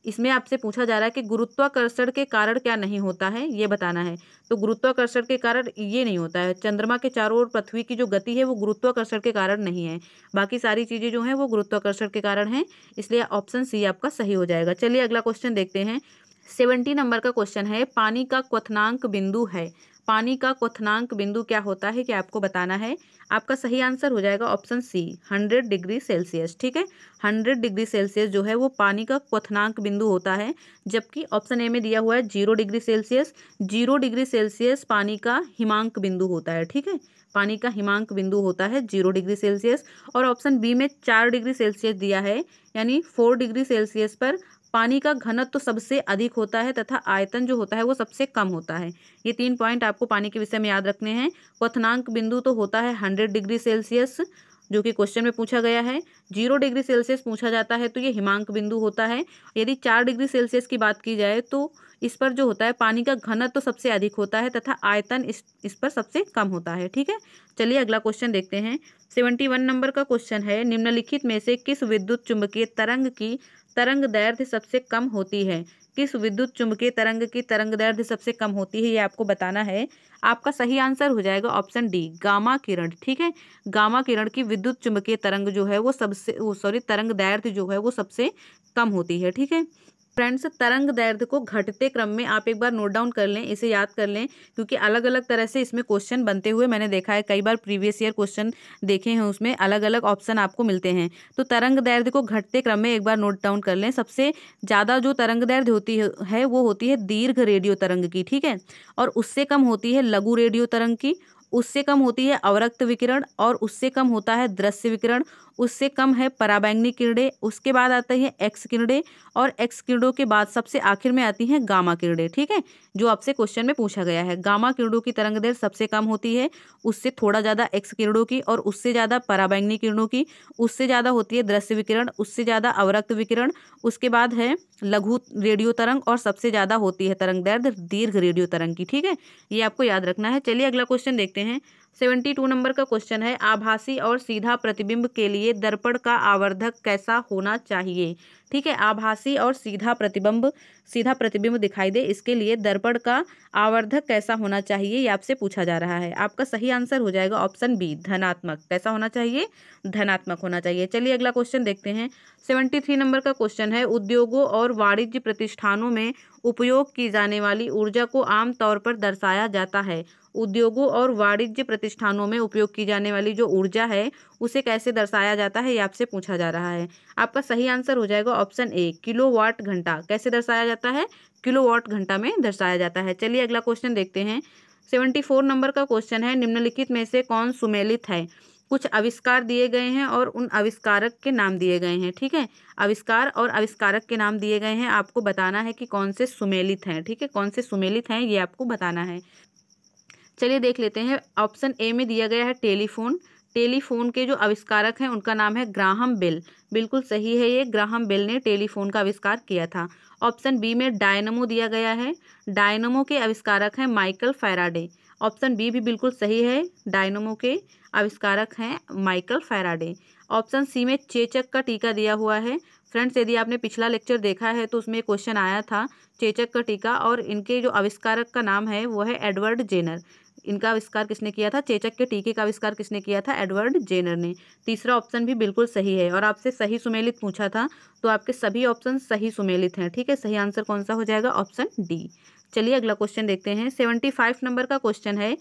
इसमें आपसे पूछा जा रहा है कि गुरुत्वाकर्षण के कारण क्या नहीं होता है, ये बताना है। तो गुरुत्वाकर्षण के कारण ये नहीं होता है, चंद्रमा के चारों ओर पृथ्वी की जो गति है वो गुरुत्वाकर्षण के कारण नहीं है, बाकी सारी चीजें जो हैं वो गुरुत्वाकर्षण के कारण हैं, इसलिए ऑप्शन सी आपका सही हो जाएगा। चलिए अगला क्वेश्चन देखते हैं। 70 नंबर का क्वेश्चन है, पानी का क्वथनांक बिंदु है। पानी का क्वथनांक बिंदु क्या होता है, क्या आपको बताना है। आपका सही आंसर हो जाएगा ऑप्शन सी 100 डिग्री सेल्सियस। ठीक है, 100 डिग्री सेल्सियस जो है वो पानी का क्वथनांक बिंदु होता है, जबकि ऑप्शन ए में दिया हुआ है 0 डिग्री सेल्सियस। 0 डिग्री सेल्सियस पानी का हिमांक बिंदु होता है। ठीक है, पानी का हिमांक बिंदु होता है 0 डिग्री सेल्सियस। और ऑप्शन बी में 4 डिग्री सेल्सियस दिया है, यानी 4 डिग्री सेल्सियस पर पानी का घनत्व तो सबसे अधिक होता है तथा आयतन जो होता है वो सबसे कम होता है। ये 3 पॉइंट आपको पानी के विषय में याद रखने हैं। क्वथनांक बिंदु तो होता है 100 डिग्री सेल्सियस, जो कि क्वेश्चन में पूछा गया है। 0 डिग्री सेल्सियस पूछा जाता है तो ये हिमांक बिंदु होता है। यदि 4 डिग्री सेल्सियस की बात की जाए तो इस पर जो होता है पानी का घनत्व तो सबसे अधिक होता है तथा आयतन इस पर सबसे कम होता है। ठीक है, चलिए अगला क्वेश्चन देखते हैं। 71 नंबर का क्वेश्चन है, निम्नलिखित में से किस विद्युत चुम्बकीय तरंग की तरंग दैर्ध्य सबसे कम होती है? किस विद्युत चुम्बकीय तरंग की तरंग दैर्ध्य सबसे कम होती है, ये आपको बताना है। आपका सही आंसर हो जाएगा ऑप्शन डी, गामा किरण। ठीक है, गामा किरण की विद्युत चुम्बकीय तरंग जो है वो तरंग दैर्ध्य जो है वो सबसे कम होती है। ठीक है फ्रेंड्स, तरंग दैर्ध्य को घटते क्रम में आप एक बार नोट डाउन कर लें, इसे याद कर लें, क्योंकि अलग अलग तरह से इसमें क्वेश्चन बनते हुए मैंने देखा है। कई बार प्रीवियस ईयर क्वेश्चन देखे हैं, उसमें अलग अलग ऑप्शन आपको मिलते हैं। तो तरंग दैर्ध्य को घटते क्रम में एक बार नोट डाउन कर लें। सबसे ज़्यादा जो तरंग दैर्ध्य होती है वो होती है दीर्घ रेडियो तरंग की। ठीक है, और उससे कम होती है लघु रेडियो तरंग की, उससे कम होती है अवरक्त विकिरण, और उससे कम होता है दृश्य विकिरण, उससे कम है पराबैंगनी किरणें, उसके बाद आती है एक्स किरणें, और एक्स किरणों के बाद सबसे आखिर में आती हैं गामा किरणें। ठीक है, जो आपसे क्वेश्चन में पूछा गया है, गामा किरणों की तरंग दैर्ध्य सबसे कम होती है, उससे थोड़ा ज़्यादा एक्स किरणों की, और उससे ज़्यादा पराबैंगनी किरणों की, उससे ज़्यादा होती है दृश्य विकिरण, उससे ज़्यादा अवरक्त विकिरण, उसके बाद है लघु रेडियो तरंग, और सबसे ज़्यादा होती है तरंग दैर्ध्य दीर्घ रेडियो तरंग की। ठीक है, ये आपको याद रखना है। चलिए अगला क्वेश्चन देखते हैं। 72 नंबर का क्वेश्चन है, आभासी और सीधा प्रतिबिंब के लिए दर्पण का आवर्धक कैसा होना चाहिए? ठीक है, आभासी और सीधा प्रतिबिंब दिखाई दे, इसके लिए दर्पण का आवर्धक कैसा होना चाहिए, ये आपसे पूछा जा रहा है। आपका सही आंसर हो जाएगा ऑप्शन बी, धनात्मक। कैसा होना चाहिए? धनात्मक होना चाहिए। चलिए अगला क्वेश्चन देखते हैं। 73 नंबर का क्वेश्चन है, उद्योगों और वाणिज्य प्रतिष्ठानों में उपयोग की जाने वाली ऊर्जा को आमतौर पर दर्शाया जाता है। उद्योगों और वाणिज्य प्रतिष्ठानों में उपयोग की जाने वाली जो ऊर्जा है उसे कैसे दर्शाया जाता है, ये आपसे पूछा जा रहा है। आपका सही आंसर हो जाएगा ऑप्शन ए, किलोवाट घंटा। कैसे दर्शाया जाता है? किलोवाट घंटा में दर्शाया जाता है। चलिए अगला क्वेश्चन देखते हैं। 74 नंबर का क्वेश्चन है, निम्नलिखित में से कौन सुमेलित है? कुछ आविष्कार दिए गए हैं और उन आविष्कारक के नाम दिए गए हैं। ठीक है, आविष्कार और आविष्कारक के नाम दिए गए हैं, आपको बताना है कि कौन से सुमेलित हैं। ठीक है, कौन से सुमेलित हैं ये आपको बताना है। चलिए देख लेते हैं। ऑप्शन ए में दिया गया है टेलीफोन। टेलीफोन के जो आविष्कारक हैं उनका नाम है ग्राहम बेल। बिल्कुल सही है, ये ग्राहम बेल ने टेलीफोन का आविष्कार किया था। ऑप्शन बी में डायनमो दिया गया है। डायनमो के आविष्कारक हैं माइकल फैराडे। ऑप्शन बी भी बिल्कुल सही है, डायनमो के आविष्कारक हैं माइकल फैराडे। ऑप्शन सी में चेचक का टीका दिया हुआ है। फ्रेंड्स, यदि आपने पिछला लेक्चर देखा है तो उसमें क्वेश्चन आया था चेचक का टीका, और इनके जो आविष्कारक का नाम है वो है एडवर्ड जेनर। इनका आविष्कार किसने किया था? चेचक के टीके का आविष्कार किसने किया था? एडवर्ड जेनर ने। तीसरा ऑप्शन भी बिल्कुल सही है, और आपसे सही सुमेलित पूछा था तो आपके सभी ऑप्शन सही सुमेलित हैं। ठीक है, सही आंसर कौन सा हो जाएगा? Option D. चलिए अगला क्वेश्चन देखते हैं। 75 नंबर का क्वेश्चन है,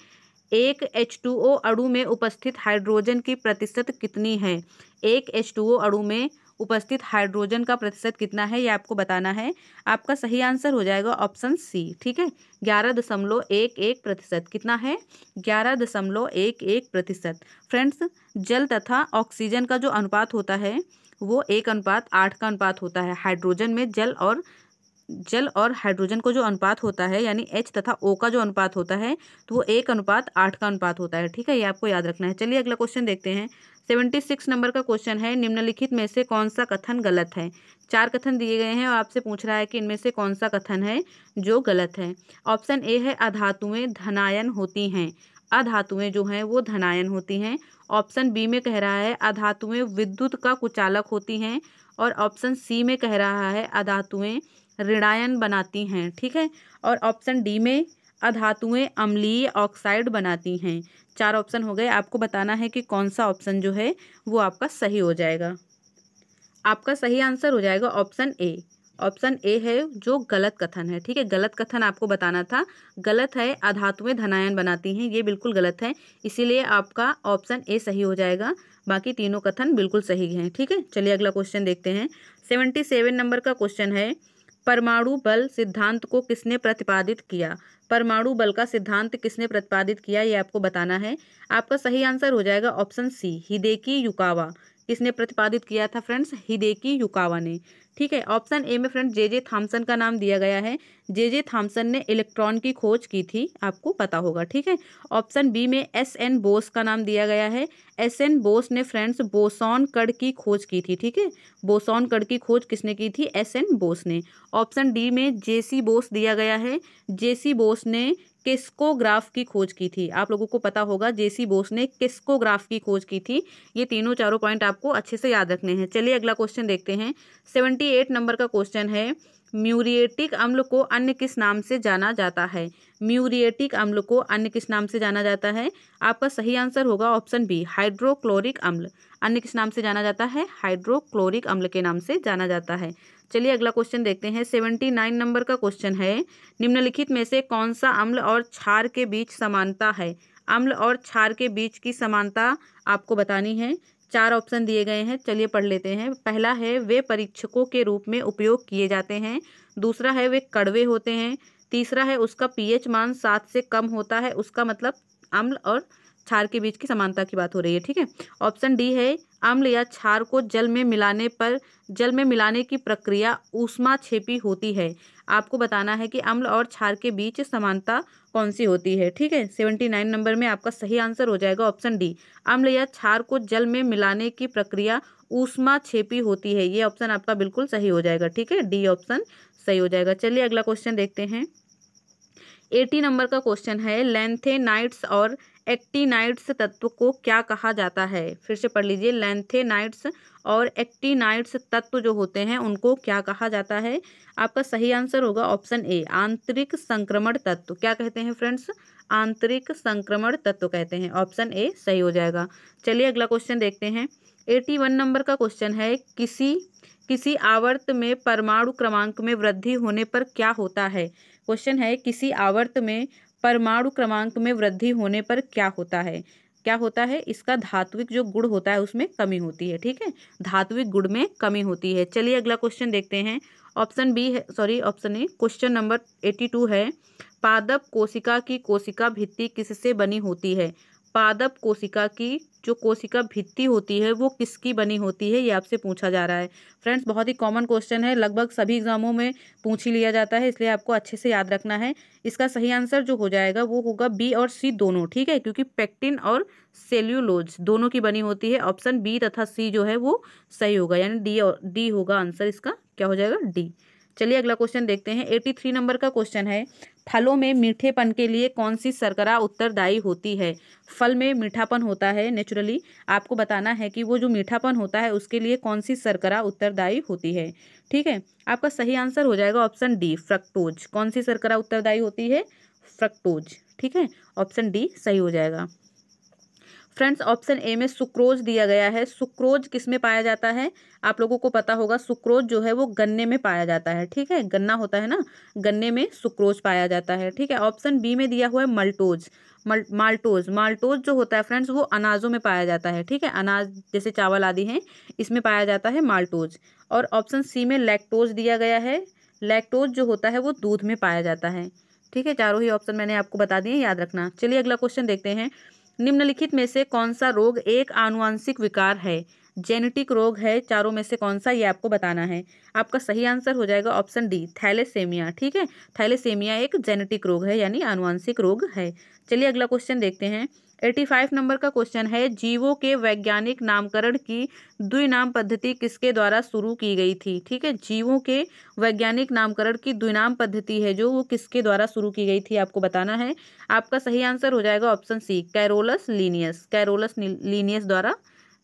एक H2O अणु में उपस्थित हाइड्रोजन की प्रतिशत कितनी है? एक H2O अणु में उपस्थित हाइड्रोजन का प्रतिशत कितना है, ये आपको बताना है। आपका सही आंसर हो जाएगा ऑप्शन सी। ठीक है, 11.11%। कितना है? 11.11%। फ्रेंड्स, जल तथा ऑक्सीजन का जो अनुपात होता है, वो 1:8 का अनुपात होता है। हाइड्रोजन में जल और हाइड्रोजन को जो अनुपात होता है यानी H तथा O का जो अनुपात होता है तो वो 1:8 का अनुपात होता है। ठीक है, ये आपको याद रखना है। चलिए अगला क्वेश्चन देखते हैं। 76 नंबर का क्वेश्चन है, निम्नलिखित में से कौन सा कथन गलत है। 4 कथन दिए गए हैं और आपसे पूछ रहा है कि इनमें से कौन सा कथन है जो गलत है। ऑप्शन ए है अधातुएं धनायन होती हैं। अधातुएं जो हैं वो धनायन होती हैं। ऑप्शन बी में कह रहा है अधातुएं विद्युत का कुचालक होती हैं। और ऑप्शन सी में कह रहा है अधातुएं ऋणायन बनाती हैं। ठीक है, और ऑप्शन डी में अधातुएं अम्लीय ऑक्साइड बनाती हैं। 4 ऑप्शन हो गए, आपको बताना है कि कौन सा ऑप्शन जो है वो आपका सही हो जाएगा। आपका सही आंसर हो जाएगा ऑप्शन ए। ऑप्शन ए है जो गलत कथन है। ठीक है, गलत कथन आपको बताना था। गलत है अधातुएं धनायन बनाती हैं, ये बिल्कुल गलत है, इसीलिए आपका ऑप्शन ए सही हो जाएगा। बाकी तीनों कथन बिल्कुल सही हैं। ठीक है, चलिए अगला क्वेश्चन देखते हैं। 77 नंबर का क्वेश्चन है, परमाणु बल सिद्धांत को किसने प्रतिपादित किया। परमाणु बल का सिद्धांत किसने प्रतिपादित किया ये आपको बताना है। आपका सही आंसर हो जाएगा ऑप्शन सी, हिदेकी युकावा। किसने प्रतिपादित किया था फ्रेंड्स? हिदेकी युकावा ने। ठीक है, ऑप्शन ए में फ्रेंड्स जे थॉमसन का नाम दिया गया है। जे थॉमसन ने इलेक्ट्रॉन की खोज की थी, आपको पता होगा। ठीक है, ऑप्शन बी में एस.एन. बोस का नाम दिया गया है। एस.एन. बोस ने फ्रेंड्स बोसॉन कण की खोज की थी। ठीक है, बोसॉन कण की खोज किसने की थी? एस.एन. बोस ने। ऑप्शन डी में जे.सी. बोस दिया गया है। जे.सी. बोस ने किस्कोग्राफ की खोज की थी। आप लोगों को पता होगा जे.सी. बोस ने किस्कोग्राफ की खोज की थी। ये तीनों चारों पॉइंट आपको अच्छे से याद रखने हैं। चलिए अगला क्वेश्चन देखते हैं। 78 नंबर का क्वेश्चन है, म्यूरिएटिक अम्ल को अन्य किस नाम से जाना जाता है। म्यूरिएटिक अम्ल को अन्य किस नाम से जाना जाता है? आपका सही आंसर होगा ऑप्शन बी, हाइड्रोक्लोरिक अम्ल। अन्य किस नाम से जाना जाता है? हाइड्रोक्लोरिक अम्ल के नाम से जाना जाता है। चलिए अगला क्वेश्चन देखते हैं। 79 नंबर का क्वेश्चन है, निम्नलिखित में से कौन सा अम्ल और क्षार के बीच समानता है। अम्ल और क्षार के बीच की समानता आपको बतानी है। 4 ऑप्शन दिए गए हैं, चलिए पढ़ लेते हैं। पहला है वे परीक्षकों के रूप में उपयोग किए जाते हैं। दूसरा है वे कड़वे होते हैं। तीसरा है उसका पीएच मान 7 से कम होता है। उसका मतलब अम्ल और क्षार के बीच की समानता की बात हो रही है। ठीक है, ऑप्शन डी है अम्ल या क्षार को जल में मिलाने की प्रक्रिया ऊष्माक्षेपी होती है। आपको बताना है कि अम्ल और क्षार के बीच समानता कौन सी होती है। ठीक है, 79 नंबर में आपका सही आंसर हो जाएगा ऑप्शन डी, अम्ल या क्षार को जल में मिलाने की प्रक्रिया ऊष्माक्षेपी होती है। ये ऑप्शन आपका बिल्कुल सही हो जाएगा। ठीक है, डी ऑप्शन सही हो जाएगा। चलिए अगला क्वेश्चन देखते हैं। 80 नंबर का क्वेश्चन है, लैंथेनाइड्स और एक्टिनाइड्स तत्व को क्या कहा जाता है। फिर से पढ़ लीजिए, लैंथेनाइड्स और एक्टिनाइड्स तत्व जो होते हैं उनको क्या कहा जाता है। आपका सही आंसर होगा ऑप्शन ए, आंतरिक संक्रमण तत्व। क्या कहते हैं फ्रेंड्स? आंतरिक संक्रमण तत्व कहते हैं। ऑप्शन ए सही हो जाएगा। चलिए अगला क्वेश्चन देखते हैं। 81 नंबर का क्वेश्चन है, किसी आवर्त में परमाणु क्रमांक में वृद्धि होने पर क्या होता है। क्वेश्चन है, किसी आवर्त में परमाणु क्रमांक में वृद्धि होने पर क्या होता है। क्या होता है? इसका धात्विक जो गुण होता है उसमें कमी होती है। ठीक है, धात्विक गुण में कमी होती है। चलिए अगला क्वेश्चन देखते हैं। ऑप्शन बी है, sorry option A, question number 82 है, पादप कोशिका की कोशिका भित्ति किससे बनी होती है। पादप कोशिका की जो कोशिका भित्ति होती है वो किसकी बनी होती है, ये आपसे पूछा जा रहा है। फ्रेंड्स बहुत ही कॉमन क्वेश्चन है, लगभग सभी एग्जामों में पूछ ही लिया जाता है, इसलिए आपको अच्छे से याद रखना है। इसका सही आंसर जो हो जाएगा वो होगा बी और सी दोनों। ठीक है, क्योंकि पेक्टिन और सेल्यूलोज दोनों की बनी होती है। ऑप्शन बी तथा सी जो है वो सही होगा, यानी डी होगा आंसर इसका। क्या हो जाएगा? डी। चलिए अगला क्वेश्चन देखते हैं। 83 नंबर का क्वेश्चन है, फलों में मीठेपन के लिए कौन सी शर्करा उत्तरदायी होती है। फल में मीठापन होता है नेचुरली, आपको बताना है कि वो जो मीठापन होता है उसके लिए कौन सी शर्करा उत्तरदायी होती है। ठीक है, आपका सही आंसर हो जाएगा ऑप्शन डी, फ्रक्टोज। कौन सी शर्करा उत्तरदायी होती है? फ्रक्टोज। ठीक है, ऑप्शन डी सही हो जाएगा। फ्रेंड्स ऑप्शन ए में सुक्रोज दिया गया है। सुक्रोज किस में पाया जाता है? आप लोगों को पता होगा, सुक्रोज जो है वो गन्ने में पाया जाता है। ठीक है, गन्ना होता है ना, गन्ने में सुक्रोज पाया जाता है। ठीक है, ऑप्शन बी में दिया हुआ है मल्टोज। माल्टोज जो होता है फ्रेंड्स वो अनाजों में पाया जाता है। ठीक है, अनाज जैसे चावल आदि हैं इसमें पाया जाता है माल्टोज। और ऑप्शन सी में लैक्टोज दिया गया है। लैक्टोज जो होता है वो दूध में पाया जाता है। ठीक है, चारों ही ऑप्शन मैंने आपको बता दिए, याद रखना। चलिए अगला क्वेश्चन देखते हैं। निम्नलिखित में से कौन सा रोग एक आनुवंशिक विकार है। जेनेटिक रोग है चारों में से कौन सा, ये आपको बताना है। आपका सही आंसर हो जाएगा ऑप्शन डी, थैलेसेमिया। ठीक है, थैलेसेमिया एक जेनेटिक रोग है यानी आनुवंशिक रोग है। चलिए अगला क्वेश्चन देखते हैं। 85 नंबर का क्वेश्चन है, जीवों के वैज्ञानिक नामकरण की द्विनाम पद्धति किसके द्वारा शुरू की गई थी। ठीक है, जीवों के वैज्ञानिक नामकरण की द्विनाम पद्धति है जो वो किसके द्वारा शुरू की गई थी, आपको बताना है। आपका सही आंसर हो जाएगा option C, Carolus Linnaeus. Carolus Linnaeus द्वारा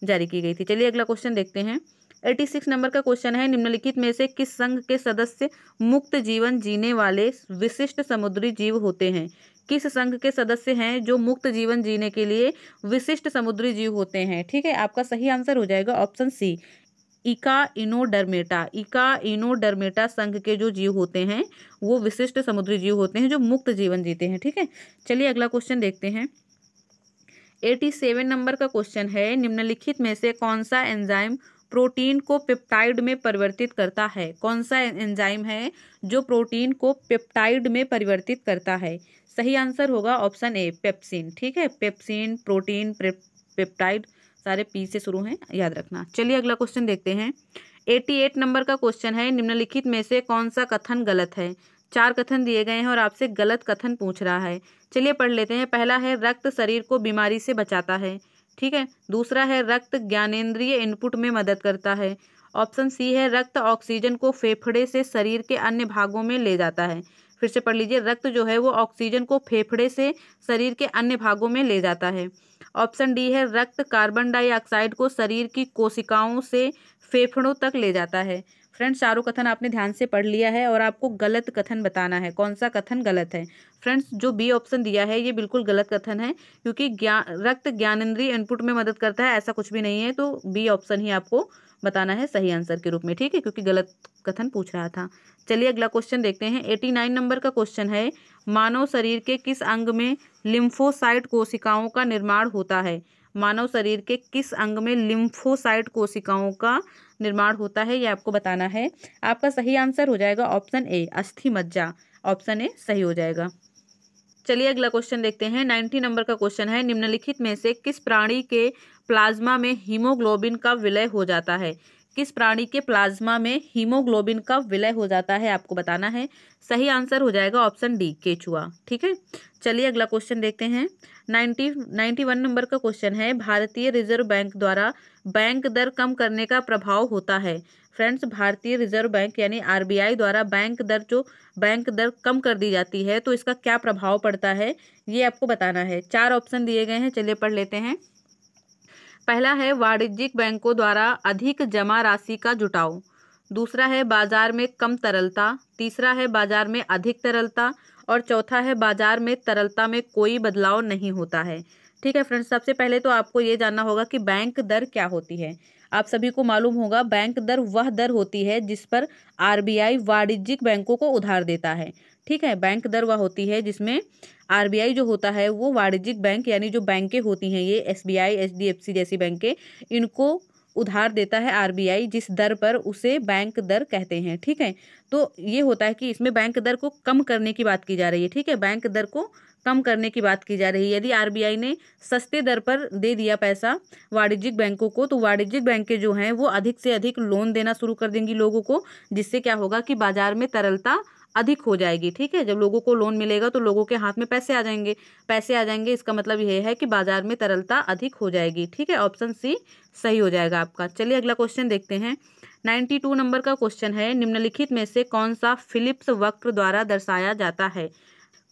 जारी की गई थी। चलिए अगला क्वेश्चन देखते हैं। 86 नंबर का क्वेश्चन है, निम्नलिखित में से किस संघ के सदस्य मुक्त जीवन जीने वाले विशिष्ट समुद्री जीव होते हैं। किस संघ के सदस्य हैं जो मुक्त जीवन जीने के लिए विशिष्ट समुद्री जीव होते हैं। ठीक है, आपका सही आंसर हो जाएगा ऑप्शन सी, इका इनोडर्मेटा। इका इनोडर्मेटा संघ के जो जीव होते हैं वो विशिष्ट समुद्री जीव होते हैं जो मुक्त जीवन जीते हैं। ठीक है, चलिए अगला क्वेश्चन देखते हैं। 87 नंबर का क्वेश्चन है, निम्नलिखित में से कौन सा एंजाइम प्रोटीन को पेप्टाइड में परिवर्तित करता है। कौन सा एंजाइम है जो प्रोटीन को पेप्टाइड में परिवर्तित करता है। सही आंसर होगा ऑप्शन ए, पेप्सिन। ठीक है, पेप्सिन, प्रोटीन, पेप्टाइड सारे पी से शुरू हैं, याद रखना। चलिए अगला क्वेश्चन देखते हैं। 88 नंबर का क्वेश्चन है, निम्नलिखित में से कौन सा कथन गलत है। 4 कथन दिए गए हैं और आपसे गलत कथन पूछ रहा है। चलिए पढ़ लेते हैं। पहला है, रक्त शरीर को बीमारी से बचाता है। ठीक है, दूसरा है, रक्त ज्ञानेंद्रिय इनपुट में मदद करता है। ऑप्शन सी है, रक्त ऑक्सीजन को फेफड़े से शरीर के अन्य भागों में ले जाता है। फिर से पढ़ लीजिए, रक्त जो है वो ऑक्सीजन को फेफड़े से शरीर के अन्य भागों में ले जाता है। ऑप्शन डी है, रक्त कार्बन डाइऑक्साइड को शरीर की कोशिकाओं से फेफड़ों तक ले जाता है। फ्रेंड्स, चारों कथन आपने ध्यान से पढ़ लिया है और आपको गलत कथन बताना है, कौन सा कथन गलत है। फ्रेंड्स, जो बी ऑप्शन दिया है ये बिल्कुल गलत कथन है, क्योंकि रक्त ज्ञानेंद्रिय इनपुट में मदद करता है ऐसा कुछ भी नहीं है। तो बी ऑप्शन ही आपको बताना है सही आंसर के रूप में। ठीक है, क्योंकि गलत कथन पूछ रहा था। चलिए अगला क्वेश्चन देखते हैं। 89 नंबर का क्वेश्चन है, मानव शरीर के किस अंग में लिम्फोसाइट कोशिकाओं का निर्माण होता है। मानव शरीर के किस अंग में लिम्फोसाइट कोशिकाओं का निर्माण होता है, ये आपको बताना है। आपका सही आंसर हो जाएगा ऑप्शन ए, अस्थि मज्जा। ऑप्शन ए सही हो जाएगा। चलिए अगला क्वेश्चन देखते हैं। 90 नंबर का क्वेश्चन है, निम्नलिखित में से किस प्राणी के प्लाज्मा में हीमोग्लोबिन का विलय हो जाता है। किस प्राणी के प्लाज्मा में हीमोग्लोबिन का विलय हो जाता है, आपको बताना है। सही आंसर हो जाएगा ऑप्शन डी, केचुआ। ठीक है, चलिए अगला क्वेश्चन देखते हैं। 91 नंबर का क्वेश्चन है, भारतीय रिजर्व बैंक द्वारा बैंक दर कम करने का प्रभाव होता है। फ्रेंड्स, भारतीय रिजर्व बैंक यानी आरबीआई द्वारा बैंक दर कम कर दी जाती है तो इसका क्या प्रभाव पड़ता है, ये आपको बताना है। 4 ऑप्शन दिए गए हैं, चलिए पढ़ लेते हैं। पहला है, वाणिज्यिक बैंकों द्वारा अधिक जमा राशि का जुटाव। दूसरा है, बाजार में कम तरलता। तीसरा है, बाजार में अधिक तरलता। और चौथा है, बाजार में तरलता में कोई बदलाव नहीं होता है। ठीक है फ्रेंड्स, सबसे पहले तो आपको ये जानना होगा कि बैंक दर क्या होती है। आप सभी को मालूम होगा, बैंक दर वह दर होती है जिस पर आरबीआई वाणिज्यिक बैंकों को उधार देता है। ठीक है, बैंक दर वह होती है जिसमें आरबीआई जो होता है वो वाणिज्यिक बैंक यानी जो बैंकें होती हैं, ये एसबीआई, एचडीएफसी जैसी बैंकें, इनको उधार देता है आरबीआई, जिस दर पर उसे बैंक दर कहते हैं। ठीक है, तो ये होता है कि इसमें बैंक दर को कम करने की बात की जा रही है। ठीक है, बैंक दर को कम करने की बात की जा रही है। यदि आरबीआई ने सस्ते दर पर दे दिया पैसा वाणिज्यिक बैंकों को, तो वाणिज्यिक बैंकें जो हैं वो अधिक से अधिक लोन देना शुरू कर देंगी लोगों को, जिससे क्या होगा कि बाजार में तरलता अधिक हो जाएगी। ठीक है, जब लोगों को लोन मिलेगा तो लोगों के हाथ में पैसे आ जाएंगे। पैसे आ जाएंगे, इसका मतलब यह है कि बाजार में तरलता अधिक हो जाएगी। ठीक है, ऑप्शन सी सही हो जाएगा आपका। चलिए अगला क्वेश्चन देखते हैं। 92 नंबर का क्वेश्चन है, निम्नलिखित में से कौन सा फिलिप्स वक्र द्वारा दर्शाया जाता है।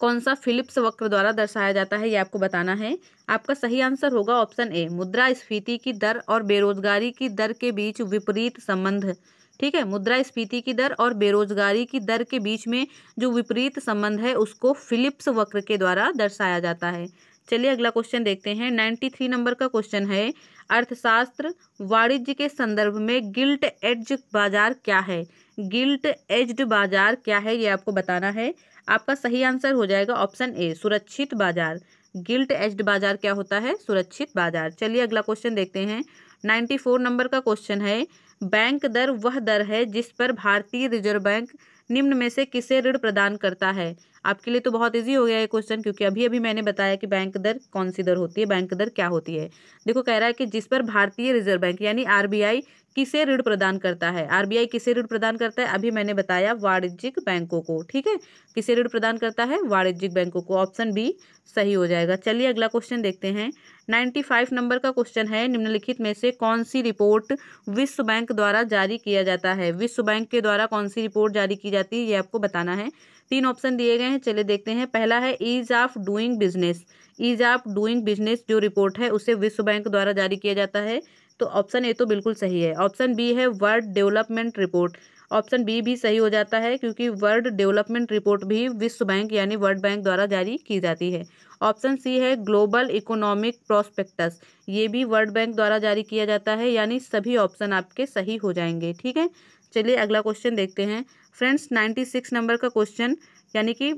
कौन सा फिलिप्स वक्र द्वारा दर्शाया जाता है, ये आपको बताना है। आपका सही आंसर होगा ऑप्शन ए, मुद्रास्फीति की दर और बेरोजगारी की दर के बीच विपरीत संबंध। ठीक है, मुद्रास्फीति की दर और बेरोजगारी की दर के बीच में जो विपरीत संबंध है उसको फिलिप्स वक्र के द्वारा दर्शाया जाता है। चलिए अगला क्वेश्चन देखते हैं। 93 नंबर का क्वेश्चन है, अर्थशास्त्र वाणिज्य के संदर्भ में गिल्ट एज बाजार क्या है। गिल्ट एज्ड बाजार क्या है, ये आपको बताना है। आपका सही आंसर हो जाएगा ऑप्शन ए, सुरक्षित बाजार। गिल्ट एज्ड बाजार क्या होता है, सुरक्षित बाजार। चलिए अगला क्वेश्चन देखते हैं। 94 नंबर का क्वेश्चन है, बैंक दर वह दर है जिस पर भारतीय रिजर्व बैंक निम्न में से किसे ऋण प्रदान करता है। आपके लिए तो बहुत ईजी हो गया ये क्वेश्चन, क्योंकि अभी अभी मैंने बताया कि बैंक दर कौन सी दर होती है, बैंक दर क्या होती है। देखो कह रहा है कि जिस पर भारतीय रिजर्व बैंक यानी आरबीआई किसे ऋण प्रदान करता है। आरबीआई किसे ऋण प्रदान करता है, अभी मैंने बताया वाणिज्यिक बैंकों को। ठीक है, किसे ऋण प्रदान करता है, वाणिज्यिक बैंकों को। ऑप्शन बी सही हो जाएगा। चलिए अगला क्वेश्चन देखते हैं। 95 नंबर का क्वेश्चन है, निम्नलिखित में से कौन सी रिपोर्ट विश्व बैंक द्वारा जारी किया जाता है। विश्व बैंक के द्वारा कौन सी रिपोर्ट जारी की जाती है, ये आपको बताना है। 3 ऑप्शन दिए गए हैं, चलिए देखते हैं। पहला है ease of doing business. Ease of doing business जो रिपोर्ट है उसे विश्व बैंक द्वारा जारी किया जाता है, तो ऑप्शन ए तो बिल्कुल सही है। ऑप्शन बी है world development report. Option B भी सही हो जाता है, क्योंकि वर्ल्ड डेवलपमेंट रिपोर्ट भी विश्व बैंक यानी वर्ल्ड बैंक द्वारा जारी की जाती है। ऑप्शन सी है ग्लोबल इकोनॉमिक प्रोस्पेक्टस। ये भी वर्ल्ड बैंक द्वारा जारी किया जाता है, यानी सभी ऑप्शन आपके सही हो जाएंगे। ठीक है, चलिए अगला क्वेश्चन देखते हैं। फ्रेंड्स 96 नंबर का क्वेश्चन, यानी कि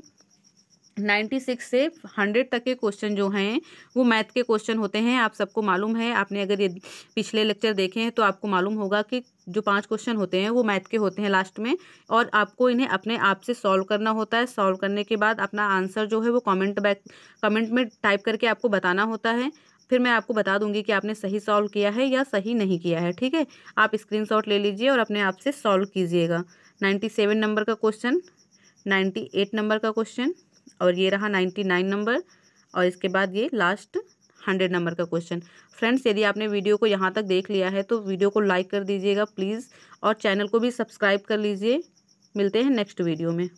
96 से 100 तक के क्वेश्चन जो हैं वो मैथ के क्वेश्चन होते हैं। आप सबको मालूम है, आपने अगर ये पिछले लेक्चर देखे हैं तो आपको मालूम होगा कि जो 5 क्वेश्चन होते हैं वो मैथ के होते हैं लास्ट में, और आपको इन्हें अपने आप से सॉल्व करना होता है। सॉल्व करने के बाद अपना आंसर जो है वो कमेंट में टाइप करके आपको बताना होता है। फिर मैं आपको बता दूंगी कि आपने सही सॉल्व किया है या सही नहीं किया है। ठीक है, आप स्क्रीनशॉट ले लीजिए और अपने आप से सॉल्व कीजिएगा। 97 नंबर का क्वेश्चन, 98 नंबर का क्वेश्चन, और ये रहा 99 नंबर, और इसके बाद ये लास्ट 100 नंबर का क्वेश्चन। फ्रेंड्स यदि आपने वीडियो को यहाँ तक देख लिया है तो वीडियो को लाइक कर दीजिएगा प्लीज़, और चैनल को भी सब्सक्राइब कर लीजिए। मिलते हैं नेक्स्ट वीडियो में।